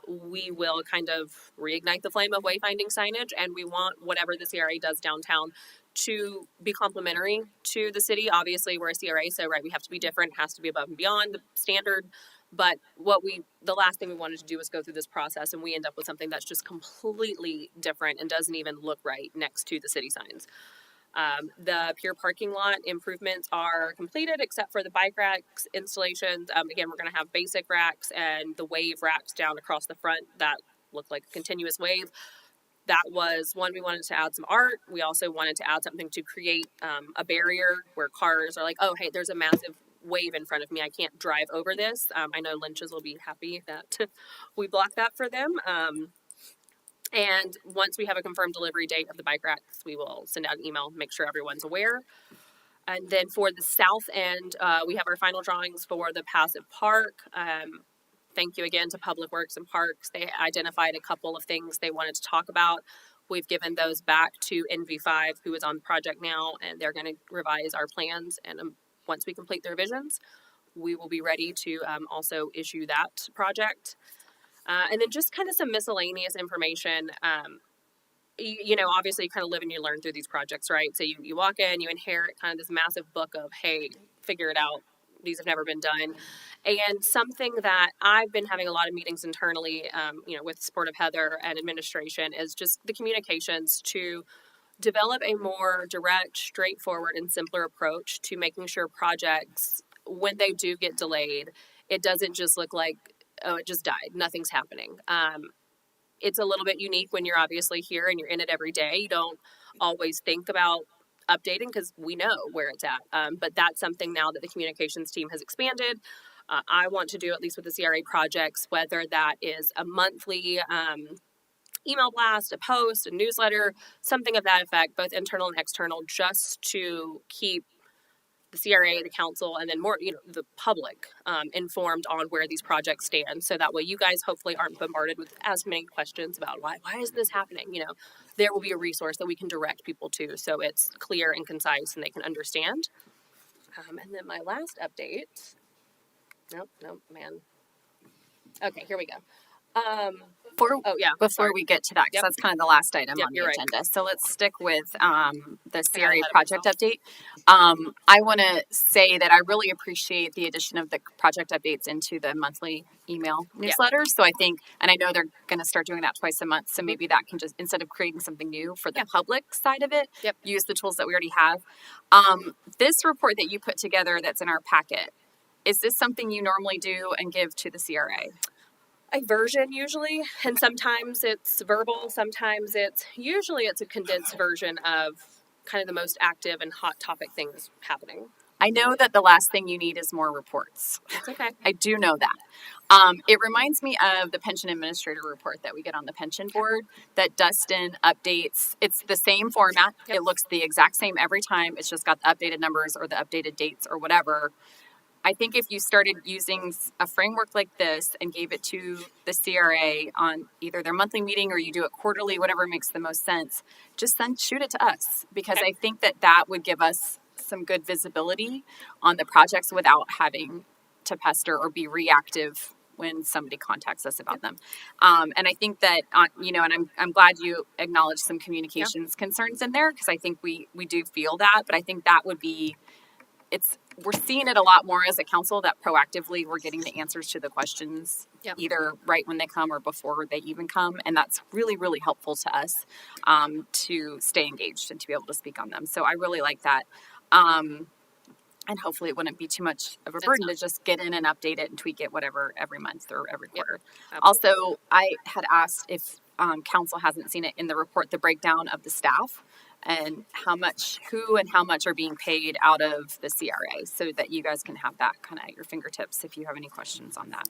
we will kind of reignite the flame of wayfinding signage, and we want whatever the CRA does downtown to be complementary to the city. Obviously, we're a CRA, so we have to be different, has to be above and beyond the standard. But the last thing we wanted to do was go through this process, and we end up with something that's just completely different and doesn't even look right next to the city signs. The pier parking lot improvements are completed except for the bike racks installations. Again, we're going to have basic racks and the wave racks down across the front that look like a continuous wave. That was one, we wanted to add some art. We also wanted to add something to create a barrier where cars are like, oh, hey, there's a massive wave in front of me. I can't drive over this. I know Lynch's will be happy that we block that for them. And once we have a confirmed delivery date of the bike racks, we will send out an email, make sure everyone's aware. And then for the south end, we have our final drawings for the passive park. Thank you again to Public Works and Parks. They identified a couple of things they wanted to talk about. We've given those back to NV5, who is on the project now, and they're going to revise our plans. And once we complete the revisions, we will be ready to also issue that project. And then just kind of some miscellaneous information. Obviously you kind of live and you learn through these projects, right? So you walk in, you inherit kind of this massive book of, hey, figure it out. These have never been done. And something that I've been having a lot of meetings internally, with the support of Heather and administration, is just the communications to develop a more direct, straightforward, and simpler approach to making sure projects, when they do get delayed, it doesn't just look like, oh, it just died. Nothing's happening. It's a little bit unique when you're obviously here and you're in it every day. You don't always think about updating because we know where it's at. But that's something now that the communications team has expanded. I want to do, at least with the CRA projects, whether that is a monthly email blast, a post, a newsletter, something of that effect, both internal and external, just to keep the CRA, the council, and then more, the public informed on where these projects stand. So that way you guys hopefully aren't bombarded with as many questions about why is this happening? There will be a resource that we can direct people to so it's clear and concise and they can understand. And then my last update. Nope, man. Okay, here we go. Before we get to that, because Yep. that's kind of the last item Yep, on the you're right. agenda. So let's stick with the CRA ahead of project update. I want to say that I really appreciate the addition of the project updates into the monthly email newsletter. So I think, and I know they're going to start doing that twice a month. So maybe that can just, instead of creating something new for the public side of it, use the tools that we already have. This report that you put together that's in our packet, is this something you normally do and give to the CRA? A version usually, and sometimes it's verbal, sometimes usually it's a condensed version of kind of the most active and hot topic things happening. I know that the last thing you need is more reports. That's okay. I do know that. It reminds me of the pension administrator report that we get on the pension board that Dustin updates. It's the same format. It looks the exact same every time. It's just got the updated numbers or the updated dates or whatever. I think if you started using a framework like this and gave it to the CRA on either their monthly meeting or you do it quarterly, whatever makes the most sense, just shoot it to us, because I think that would give us some good visibility on the projects without having to pester or be reactive when somebody contacts us about them. And I think that, and I'm glad you acknowledged some communications concerns in there, because I think we do feel that, but I think that would be, we're seeing it a lot more as a council that proactively we're getting the answers to the questions either right when they come or before they even come. And that's really, really helpful to us to stay engaged and to be able to speak on them. So I really like that. And hopefully it wouldn't be too much of a burden to just get in and update it and tweak it, whatever, every month or every quarter. Also, I had asked if council hasn't seen it in the report, the breakdown of the staff and who and how much are being paid out of the CRA, so that you guys can have that kind of at your fingertips if you have any questions on that.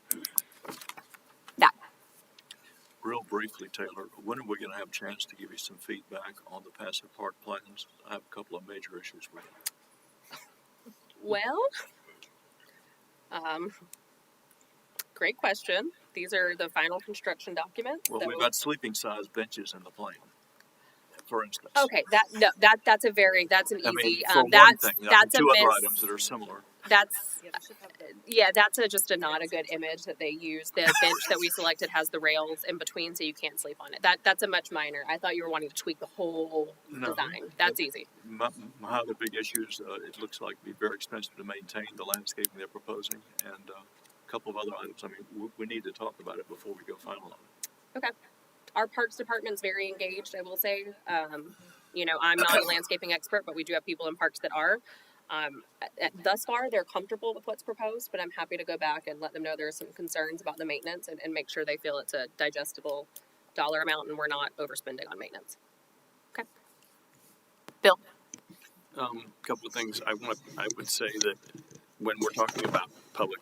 Real briefly, Taylor, when are we going to have a chance to give you some feedback on the passive park plans? I have a couple of major issues with it. Well, great question. These are the final construction documents. Well, we've got sleeping size benches in the plan, for instance. Okay, that's an easy. For that's one thing, that's two a other miss. items that are similar. That's just not a good image that they use. The bench that we selected has the rails in between, so you can't sleep on it. That's a much minor. I thought you were wanting to tweak the whole design. That's easy. My other big issue is it looks like it'd be very expensive to maintain the landscaping they're proposing, and a couple of other items. I mean, we need to talk about it before we go final on it. Okay. Our parks department's very engaged, I will say. I'm not a landscaping expert, but we do have people in parks that are. Thus far, they're comfortable with what's proposed, but I'm happy to go back and let them know there are some concerns about the maintenance and make sure they feel it's a digestible dollar amount and we're not overspending on maintenance. Okay. Bill? A couple of things. I would say that when we're talking about public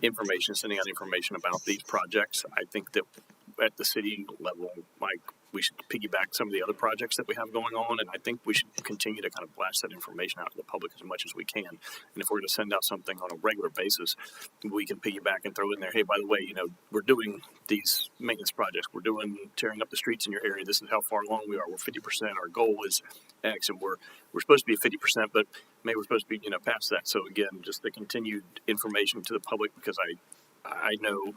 information, sending out information about these projects, I think that at the city level, Mike, we should piggyback some of the other projects that we have going on, and I think we should continue to kind of blast that information out to the public as much as we can. And if we're going to send out something on a regular basis, we can piggyback and throw in there, hey, by the way, we're doing these maintenance projects. We're tearing up the streets in your area. This is how far along we are. We're 50%. Our goal is X, and we're supposed to be at 50%, but maybe we're supposed to be past that. So again, just the continued information to the public, because I know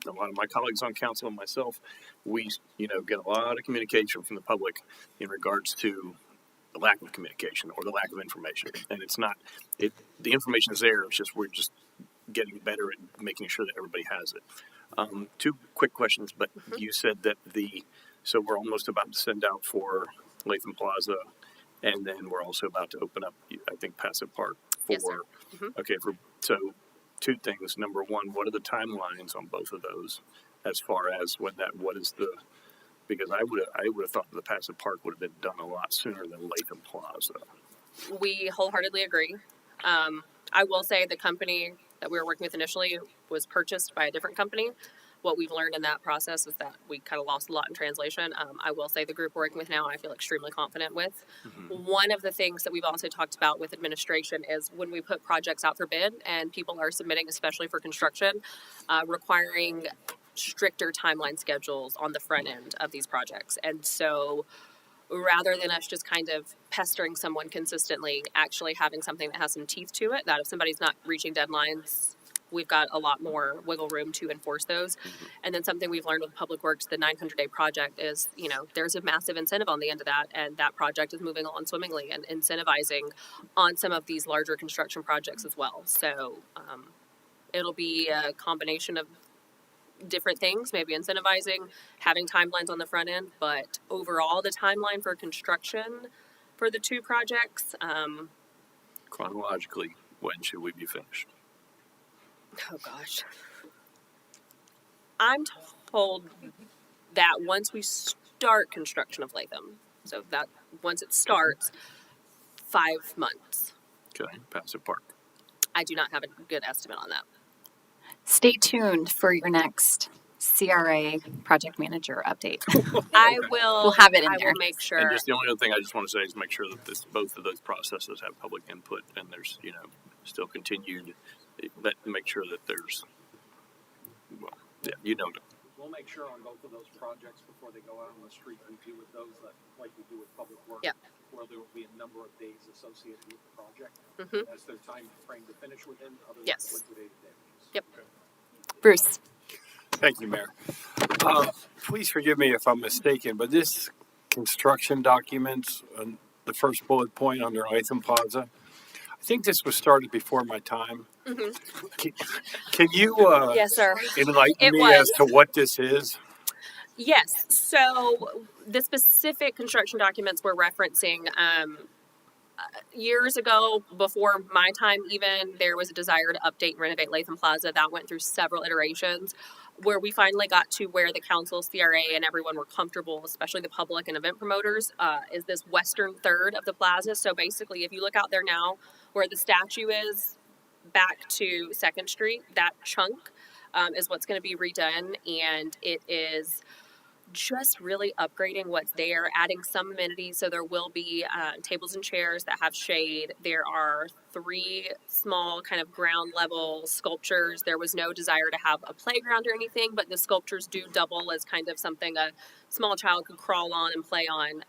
a lot of my colleagues on council and myself, we, get a lot of communication from the public in regards to the lack of communication or the lack of information. And the information is there. It's just, we're just getting better at making sure that everybody has it. Two quick questions, but you said that so we're almost about to send out for Latham Plaza, and then we're also about to open up, I think, Passive Park for, yes, sir. Mm-hmm. Okay, so two things. Number one, what are the timelines on both of those as far as because I would have thought the Passive Park would have been done a lot sooner than Latham Plaza. We wholeheartedly agree. I will say the company that we were working with initially was purchased by a different company, what we've learned in that process is that we kind of lost a lot in translation. I will say the group we're working with now, I feel extremely confident with. One of the things that we've also talked about with administration is when we put projects out for bid and people are submitting, especially for construction, requiring stricter timeline schedules on the front end of these projects. And so rather than us just kind of pestering someone consistently, actually having something that has some teeth to it, that if somebody's not reaching deadlines, we've got a lot more wiggle room to enforce those. And then something we've learned with Public Works, the 900-day project is, there's a massive incentive on the end of that, and that project is moving along swimmingly and incentivizing on some of these larger construction projects as well. So it'll be a combination of different things, maybe incentivizing, having timelines on the front end, but overall the timeline for construction for the two projects, Chronologically, when should we be finished? oh gosh. I'm told that once we start construction of Latham, so that once it starts, 5 months. Okay, Passive Park. I do not have a good estimate on that. Stay tuned for your next CRA project manager update. I will. We'll have it in I there. will make sure. And just the only other thing I just want to say is make sure that both of those processes have public input and there's, still continued, make sure that there's, We'll make sure on both of those projects before they go out on the street, we do with those that, like we do with Public Works, Yep. where there will be a number of days associated with the project. Mm-hmm. As their time frame to finish within, other than Yes. liquidated damages. Yep. Bruce. Thank you, Mayor. Please forgive me if I'm mistaken, but this construction documents, the first bullet point under Latham Plaza, I think this was started before my time. Mm-hmm. Can you Yes, sir. enlighten It me was. as to what this is? Yes. So the specific construction documents we're referencing, years ago, before my time even, there was a desire to update and renovate Latham Plaza. That went through several iterations where we finally got to where the council, CRA, and everyone were comfortable, especially the public and event promoters, is this western third of the plaza. So basically, if you look out there now where the statue is back to 2nd Street, that chunk is what's going to be redone, and it is just really upgrading what's there, adding some amenities. So there will be tables and chairs that have shade. There are 3 small kind of ground level sculptures. There was no desire to have a playground or anything, but the sculptures do double as kind of something a small child could crawl on and play on.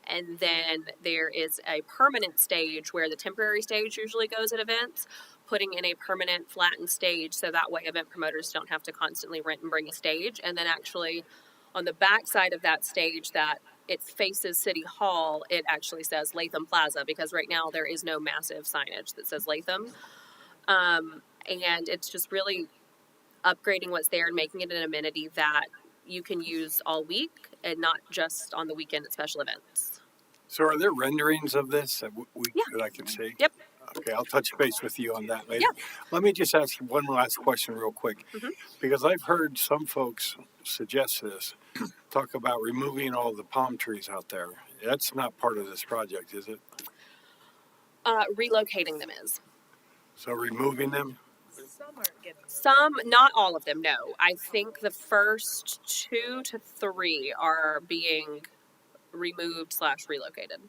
And then there is a permanent stage where the temporary stage usually goes at events, putting in a permanent flattened stage so that way event promoters don't have to constantly rent and bring a stage. And then actually on the back side of that stage that it faces City Hall, it actually says Latham Plaza, because right now there is no massive signage that says Latham. And it's just really upgrading what's there and making it an amenity that you can use all week and not just on the weekend at special events. So are there renderings of this that, that I can see? Yep. Okay, I'll touch base with you on that later. Yeah. Let me just ask you one last question real quick. Mm-hmm. Because I've heard some folks suggest this, talk about removing all the palm trees out there. That's not part of this project, is it? Relocating them is. So removing them? Some, not all of them, no. I think the first 2 to 3 are being removed/relocated.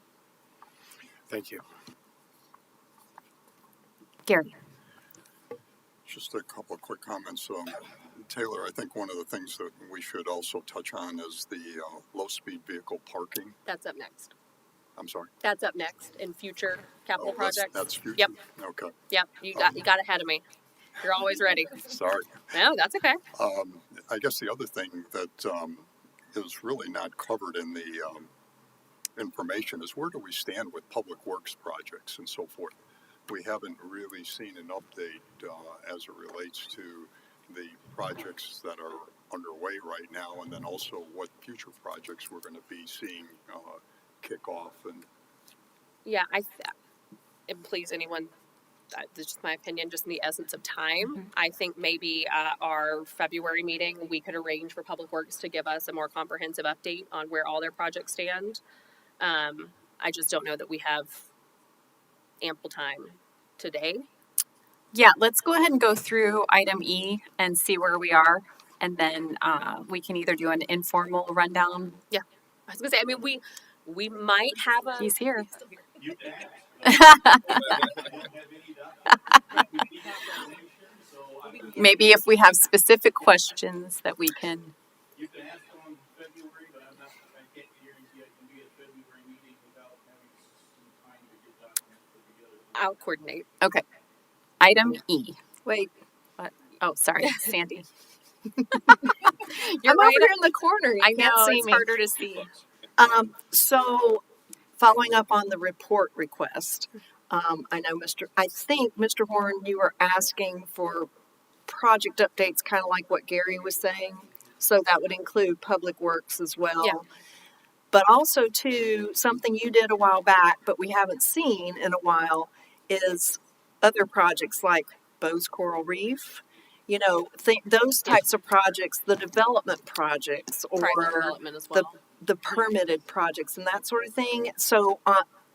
Thank you. Gary. Just a couple of quick comments. Taylor, I think one of the things that we should also touch on is the low-speed vehicle parking. That's up next. I'm sorry? That's up next in future capital projects. That's future? Yep. Okay. Yep. You got ahead of me. You're always ready. Sorry. No, that's okay. I guess the other thing that is really not covered in the information is where do we stand with public works projects and so forth. We haven't really seen an update as it relates to the projects that are underway right now, and then also what future projects we're going to be seeing kick off. And yeah, and please, anyone, this is just my opinion, just in the essence of time. Mm-hmm. I think maybe at our February meeting, we could arrange for Public Works to give us a more comprehensive update on where all their projects stand. I just don't know that we have ample time today. Yeah, let's go ahead and go through item E and see where we are. and then we can either do an informal rundown. Yeah, I was gonna say. I mean, we might have a. He's here. You can ask. Maybe if we have specific questions that we can. You can ask on February, but I can't guarantee I can be at a February meeting without having some time to get documents put together. I'll coordinate. Okay. Item E. Wait, What? Oh, sorry, Sandy. I'm over here in the corner. You I can't know see it's me. harder to see. So following up on the report request, I think Mr. Horn, you were asking for project updates, kind of like what Gary was saying. So that would include public works as well. Yeah. But also too, something you did a while back, but we haven't seen in a while, is other projects like Bowes Coral Reef. You know, those types of projects, the development projects, or Private development as well. the permitted projects and that sort of thing. So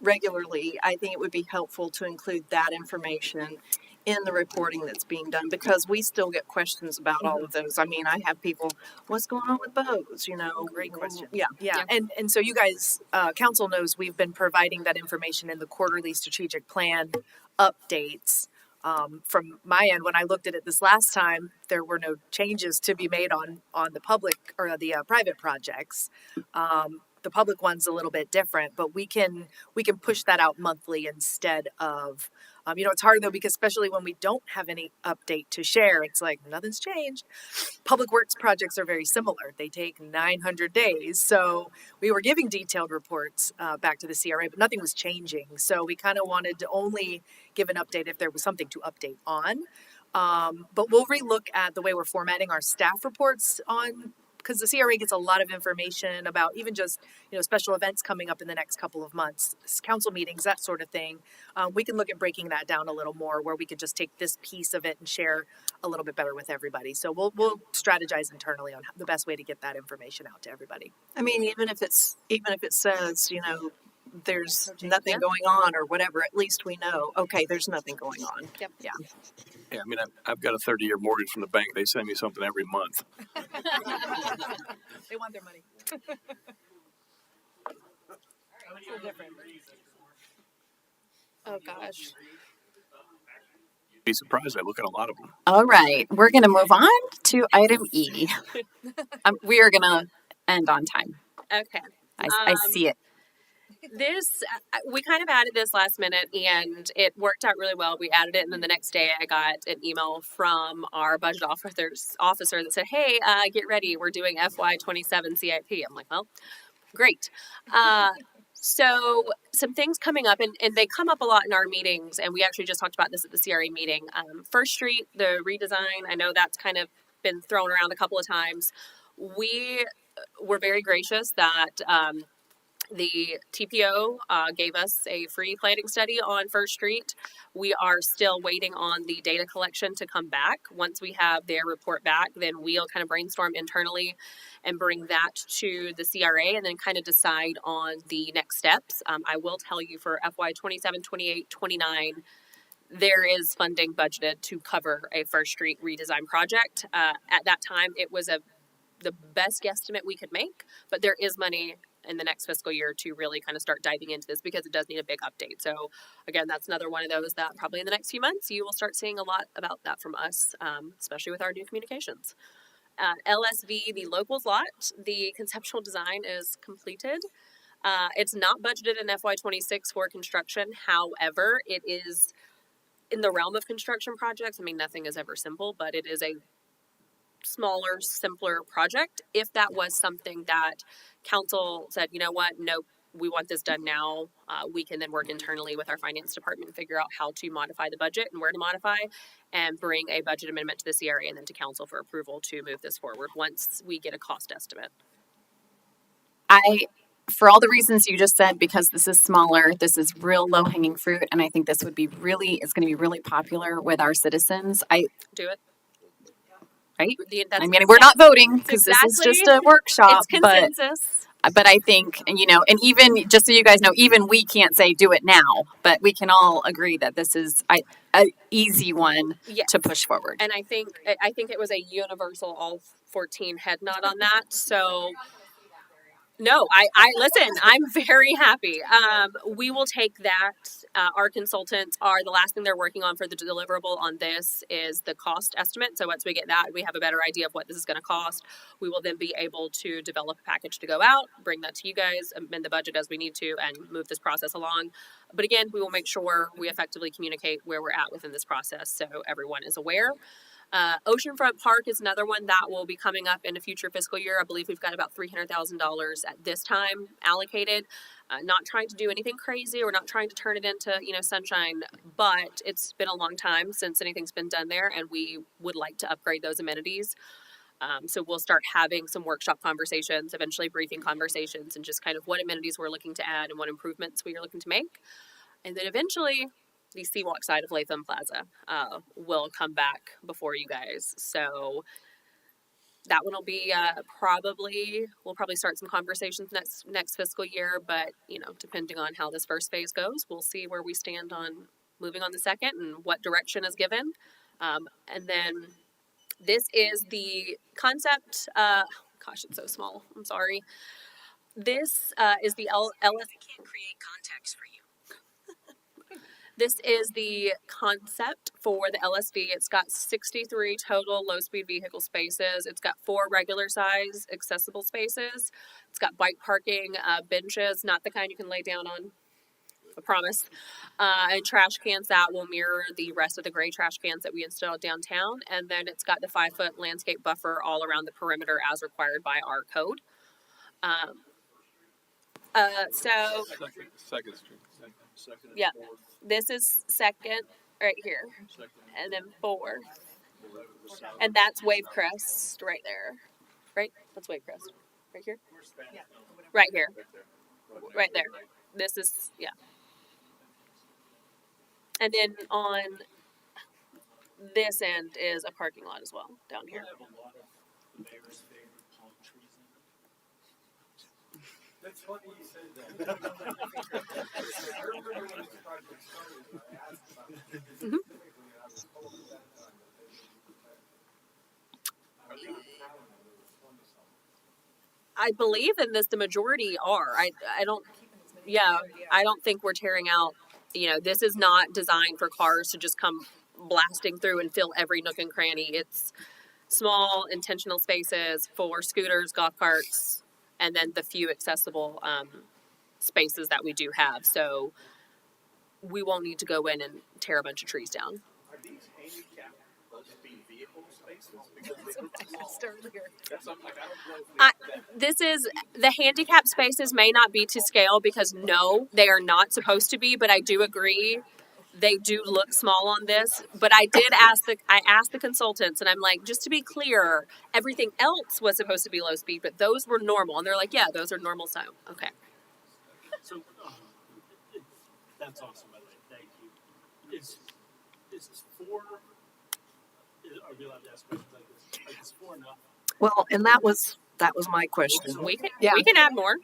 regularly, I think it would be helpful to include that information in the reporting that's being done, because we still get questions about all of those. I mean, I have people, what's going on with Bowes? You know, Great question. Yeah. Yeah, and so you guys, council knows we've been providing that information in the quarterly strategic plan updates. From my end, when I looked at it this last time, there were no changes to be made on the public or the private projects. The public one's a little bit different, but we can push that out monthly instead of. It's hard though, because especially when we don't have any update to share, it's like nothing's changed. Public works projects are very similar. They take 900 days. So we were giving detailed reports back to the CRA, but nothing was changing. So we kind of wanted to only give an update if there was something to update on. But we'll relook at the way we're formatting our staff reports because the CRA gets a lot of information about even just, special events coming up in the next couple of months, council meetings, that sort of thing. We can look at breaking that down a little more, where we could just take this piece of it and share a little bit better with everybody. So we'll strategize internally on the best way to get that information out to everybody. I mean, even if it says, there's nothing going on or whatever, at least we know, okay, there's nothing going on. Yep. Yeah. Yeah, I mean, I've got a 30-year mortgage from the bank. They send me something every month. They want their money. Oh gosh. Be surprised. I look at a lot of them. All right, we're going to move on to item E. We are going to end on time. Okay. I see it. This, we kind of added this last minute and it worked out really well. We added it, and then the next day I got an email from our budget officer that said, hey, get ready. We're doing FY27 CIP. I'm like, well, great. So some things coming up, and they come up a lot in our meetings, and we actually just talked about this at the CRA meeting. First Street, the redesign, I know that's kind of been thrown around a couple of times. We were very gracious that the TPO gave us a free planning study on First Street. We are still waiting on the data collection to come back. Once we have their report back, then we'll kind of brainstorm internally and bring that to the CRA and then kind of decide on the next steps. I will tell you for FY 27, 28, 29, there is funding budgeted to cover a First Street redesign project. At that time, it was the best guesstimate we could make, but there is money in the next fiscal year to really kind of start diving into this, because it does need a big update. So again, that's another one of those that probably in the next few months you will start seeing a lot about that from us, especially with our new communications. LSV, the locals lot, the conceptual design is completed. It's not budgeted in FY26 for construction. However, it is in the realm of construction projects. I mean, nothing is ever simple, but it is a smaller, simpler project. If that was something that council said, you know what, nope, we want this done now, we can then work internally with our finance department and figure out how to modify the budget and where to modify, and bring a budget amendment to the CRA and then to council for approval to move this forward once we get a cost estimate. For all the reasons you just said, because this is smaller, this is real low hanging fruit, and I think this would be it's going to be really popular with our citizens. Do it. Right? We're not voting because this is just a workshop, it's consensus. but I think, and and even just so you guys know, even we can't say do it now, but we can all agree that this is a easy one Yes. to push forward. And I think it was a universal all 14 head nod on that. So no, I listen, I'm very happy. We will take that. Our consultants are the last thing they're working on for the deliverable on this is the cost estimate. So once we get that, we have a better idea of what this is going to cost. We will then be able to develop a package to go out, bring that to you guys, amend the budget as we need to, and move this process along. But again, we will make sure we effectively communicate where we're at within this process so everyone is aware. Oceanfront Park is another one that will be coming up in a future fiscal year. I believe we've got about $300,000 at this time allocated. Not trying to do anything crazy or not trying to turn it into sunshine, but it's been a long time since anything's been done there, and we would like to upgrade those amenities. So we'll start having some workshop conversations, eventually briefing conversations, and just kind of what amenities we're looking to add and what improvements we are looking to make. And then eventually, the Seawalk side of Latham Plaza will come back before you guys. So that one will be we'll probably start some conversations next fiscal year. But depending on how this first phase goes, we'll see where we stand on moving on the second and what direction is given. And then this is the concept. Gosh, it's so small. I'm sorry. This is the LS. I can't create context for you. This is the concept for the LSV. It's got 63 total low-speed vehicle spaces. It's got 4 regular size accessible spaces. It's got bike parking, benches, not the kind you can lay down on, I promise. And trash cans that will mirror the rest of the gray trash cans that we installed downtown. And then it's got the 5-foot landscape buffer all around the perimeter as required by our code. So Second Street. yeah, this is second right here, and then 4, and that's Wave Crest right there, right? That's Wave Crest, right here, right here, right there. This is and then on this end is a parking lot as well down here. That's funny you said that. I believe in this, the majority are. I don't. Yeah, I don't think we're tearing out. This is not designed for cars to just come blasting through and fill every nook and cranny. It's small, intentional spaces for scooters, golf carts, and then the few accessible spaces that we do have. So we won't need to go in and tear a bunch of trees down. Are these handicapped low-speed vehicle spaces? This is the handicap spaces may not be to scale because no, they are not supposed to be. But I do agree, they do look small on this. But I asked the consultants, and I'm like, just to be clear, everything else was supposed to be low speed, but those were normal, and they're like, yeah, those are normal. So okay. So that's awesome, by the way. Thank you. Is 4? Are we allowed to ask questions like this? Like, is 4 enough? Well, and that was my question. We can add more.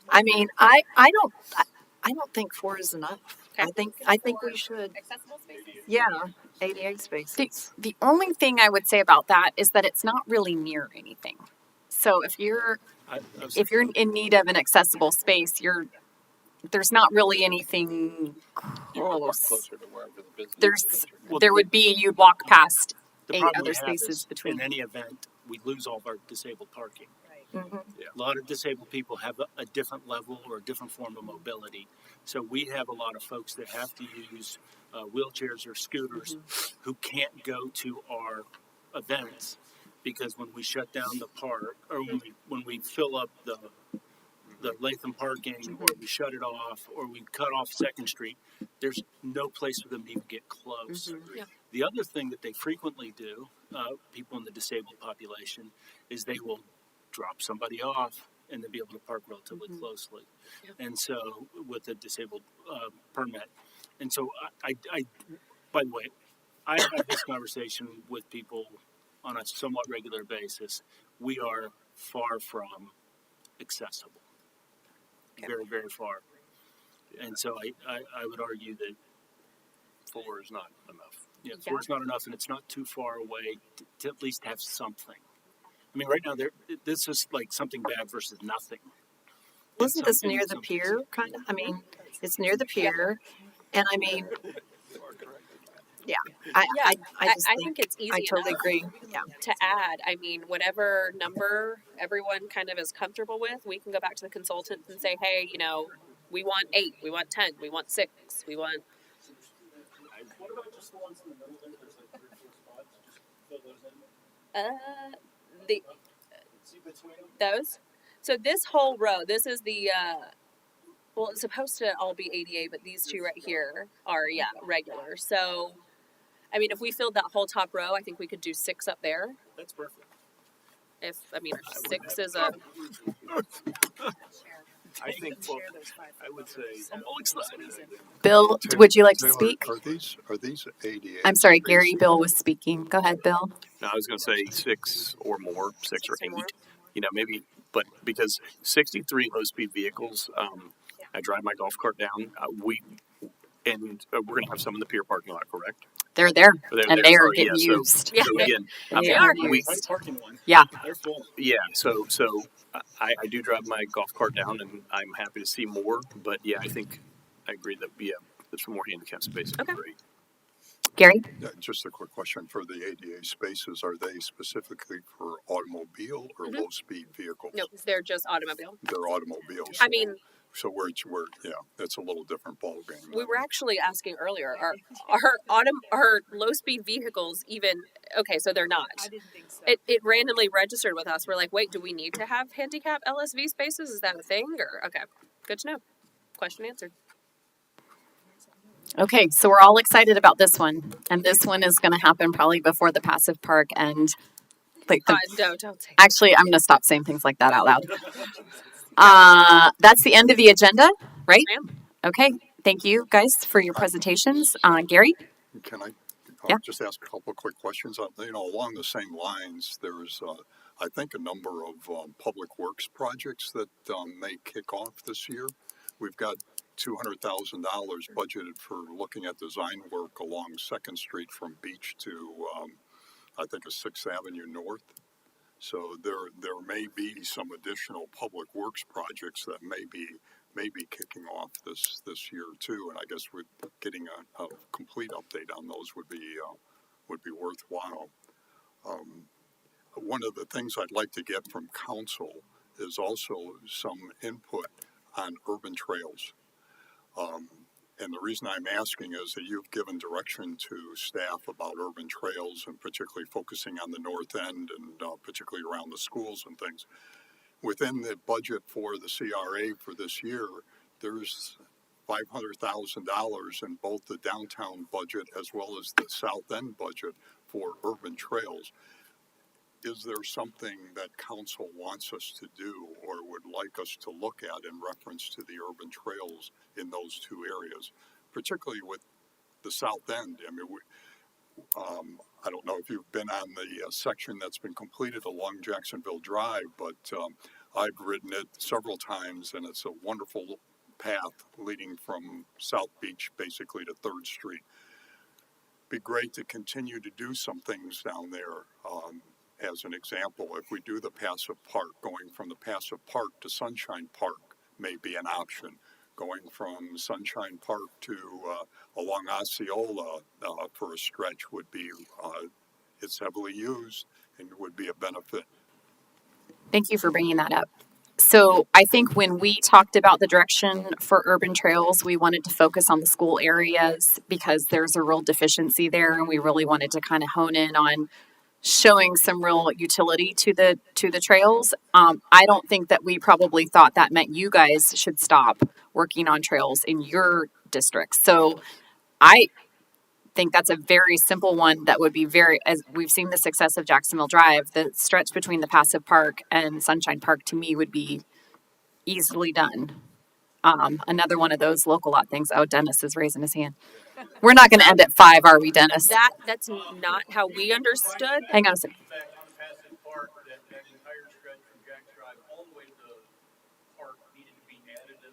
I mean, I don't think 4 is enough. Okay. I think we should. Accessible spaces. Yeah, 88 spaces. The only thing I would say about that is that it's not really near anything. So if you're in need of an accessible space, there's not really anything close. Closer to wherever the business. There would be, you'd walk past The 8 problem other we have spaces is, between. in any event, we lose all of our disabled parking. Mm-hmm. A lot of disabled people have a different level or a different form of mobility. So we have a lot of folks that have to use wheelchairs or scooters who can't go to our events because when we shut down the park or when we fill up the Latham parking or we shut it off or we cut off 2nd Street, there's no place for them to even get close. Yeah. The other thing that they frequently do, people in the disabled population, is they will drop somebody off and then be able to park relatively closely. Yep. And so with a disabled permit. And so I by the way, I have this conversation with people on a somewhat regular basis. We are far from accessible. very, very far. And so I would argue that 4 is not enough. yeah, 4 is not enough, and it's not too far away to at least have something. I mean, right now this is like something bad versus nothing. Wasn't this And near the something- pier, kind of? I mean, it's near the pier, and I mean, yeah, I just I think it's easy I totally enough agree. Yeah. to add. I mean, whatever number everyone kind of is comfortable with, we can go back to the consultants and say, hey, you know, we want 8, we want 10, we want 6, we want. What about just the ones in the middle there? There's like 3 or 4 spots. Just fill those in. The See between them. those. So this whole row, this is the. Well, it's supposed to all be ADA, but these two right here are regular. So, I mean, if we filled that whole top row, I think we could do 6 up there. That's perfect. If 6 is a. I think, well, I would say, I'm all excited. Bill, would you like to Taylor, speak? Are these ADA? I'm sorry, Gary. spaces? Bill was speaking. Go ahead, Bill. No, I was going to say 6 or more, 6 or 6 or more. 8. You know, maybe, but because 63 low-speed vehicles, I drive my golf cart down. We're going to have some in the pier parking lot, correct? They're there, They're and there. they are Sorry, getting yeah, used. Yeah. So again, They are we, I'm parking one. Yeah. They're full. yeah, so I do drive my golf cart down, and I'm happy to see more. But yeah, I think I agree that there's some more handicap space. Okay. Great. Gary? Yeah, just a quick question for the ADA spaces. Are they specifically for automobile or Mhm. low-speed vehicles? No, they're just automobile. They're automobiles. I mean, So we're it's a little different ballgame. we were actually asking earlier, are low speed vehicles even okay? So they're not. I didn't think so. It randomly registered with us. We're like, wait, do we need to have handicap LSV spaces? Is that a thing? Or okay, good to know. Question answered. Okay, so we're all excited about this one. And this one is going to happen probably before the passive park. And like No, don't say. actually, I'm going to stop saying things like that out loud. That's the end of the agenda, right? Ma'am. Okay, thank you guys for your presentations. Gary? Can I Yeah. just ask a couple of quick questions? Along the same lines, there's, I think, a number of public works projects that may kick off this year. We've got $200,000 budgeted for looking at design work along 2nd Street from Beach to, I think, 6th Avenue North. So there may be some additional public works projects that may be kicking off this year too, and I guess getting a complete update on those would be worthwhile. One of the things I'd like to get from council is also some input on urban trails. And the reason I'm asking is that you've given direction to staff about urban trails and particularly focusing on the north end and particularly around the schools and things. Within the budget for the CRA for this year, there's $500,000 in both the downtown budget as well as the south end budget for urban trails. Is there something that council wants us to do or would like us to look at in reference to the urban trails in those 2 areas, particularly with the south end? I mean, I don't know if you've been on the section that's been completed along Jacksonville Drive, but I've ridden it several times, and it's a wonderful path leading from South Beach basically to 3rd Street. Be great to continue to do some things down there. As an example, if we do the passive park, going from the passive park to Sunshine Park may be an option. Going from Sunshine Park to along Osceola for a stretch would be, it's heavily used and would be a benefit. Thank you for bringing that up. So I think when we talked about the direction for urban trails, we wanted to focus on the school areas because there's a real deficiency there, and we really wanted to kind of hone in on showing some real utility to the trails. I don't think that we probably thought that meant you guys should stop working on trails in your districts. So I think that's a very simple one that would be as we've seen the success of Jacksonville Drive, the stretch between the passive park and Sunshine Park to me would be easily done. Another one of those local lot things. Oh, Dennis is raising his hand. We're not going to end at 5, are we, Dennis? That's not how we understood. Hang on a second. Back on Passive Park, that entire stretch from Jack's Drive all the way to the park needed to be added as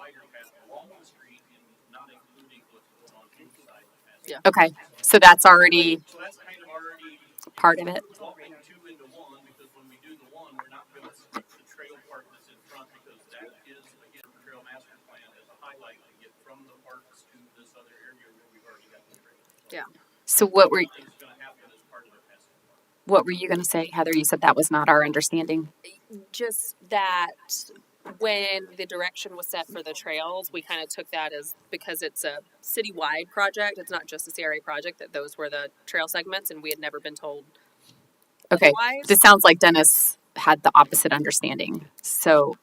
wider path along the street and not including what's going on inside the path. Yeah. Okay, so that's already So that's kind of already part of it. lumping two into one, because when we do the one, we're not going to skip the trail part that's in front, because that is, again, the trail master plan as a highlight to get from the parks to this other area where we've already got the trail. Yeah. So what were Nothing's going to happen as part of the path. you going to say, Heather? You said that was not our understanding. Just that when the direction was set for the trails, we kind of took that as, because it's a citywide project, it's not just a CRA project, that those were the trail segments, and we had never been told Okay, otherwise. this sounds like Dennis had the opposite understanding. So,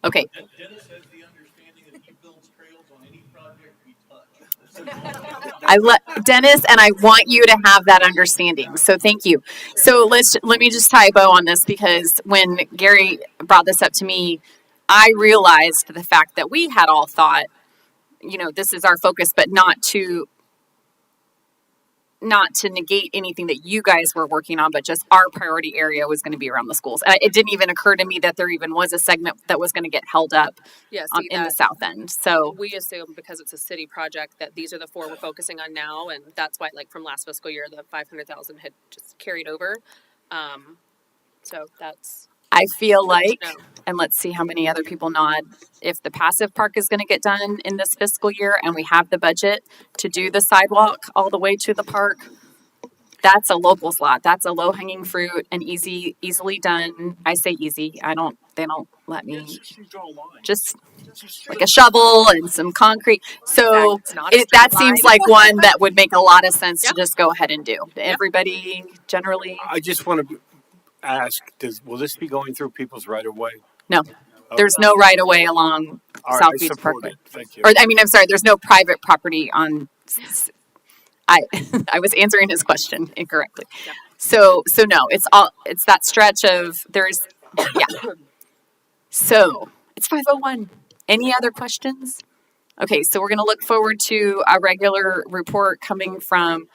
okay, Dennis has the understanding that he builds trails on any project we touch. I let Dennis, and I want you to have that understanding. So thank you. So let me just tie a bow on this, because when Gary brought this up to me, I realized the fact that we had all thought, this is our focus, but not to negate anything that you guys were working on, but just our priority area was going to be around the schools. It didn't even occur to me that there even was a segment that was going to get held up in the south end. So we assume, because it's a city project, that these are the 4 we're focusing on now, and that's why, like, from last fiscal year, the 500,000 had just carried over. So that's. I feel like, and let's see how many other people nod, if the passive park is going to get done in this fiscal year and we have the budget to do the sidewalk all the way to the park, that's a locals lot. That's a low hanging fruit and easily done. I say easy. They don't let me. Just like a shovel and some concrete. So that seems like one that would make a lot of sense to just go ahead and do. Everybody generally. I just want to ask, will this be going through people's right of way? No, there's no right of way along South Beach Parkway. Thank you. I'm sorry, there's no private property on. I was answering his question incorrectly. Yeah. So no, it's that stretch of yeah. So it's 5:01. Any other questions? Okay, so we're going to look forward to a regular report coming from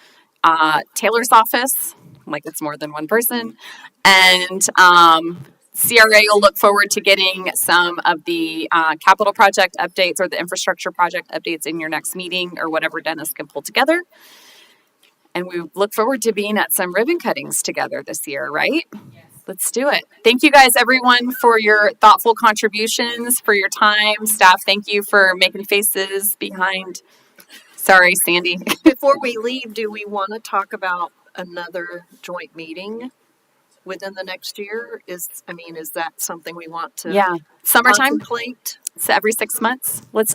Taylor's office, like it's more than one person, and CRA will look forward to getting some of the capital project updates or the infrastructure project updates in your next meeting, or whatever Dennis can pull together. And we look forward to being at some ribbon cuttings together this year, right? Yes. Let's do it. Thank you guys, everyone, for your thoughtful contributions, for your time. Staff, thank you for making faces behind. Sorry, Sandy. Before we leave, do we want to talk about another joint meeting within the next year? Is that something we want to summertime? contemplate? So every 6 months. Let's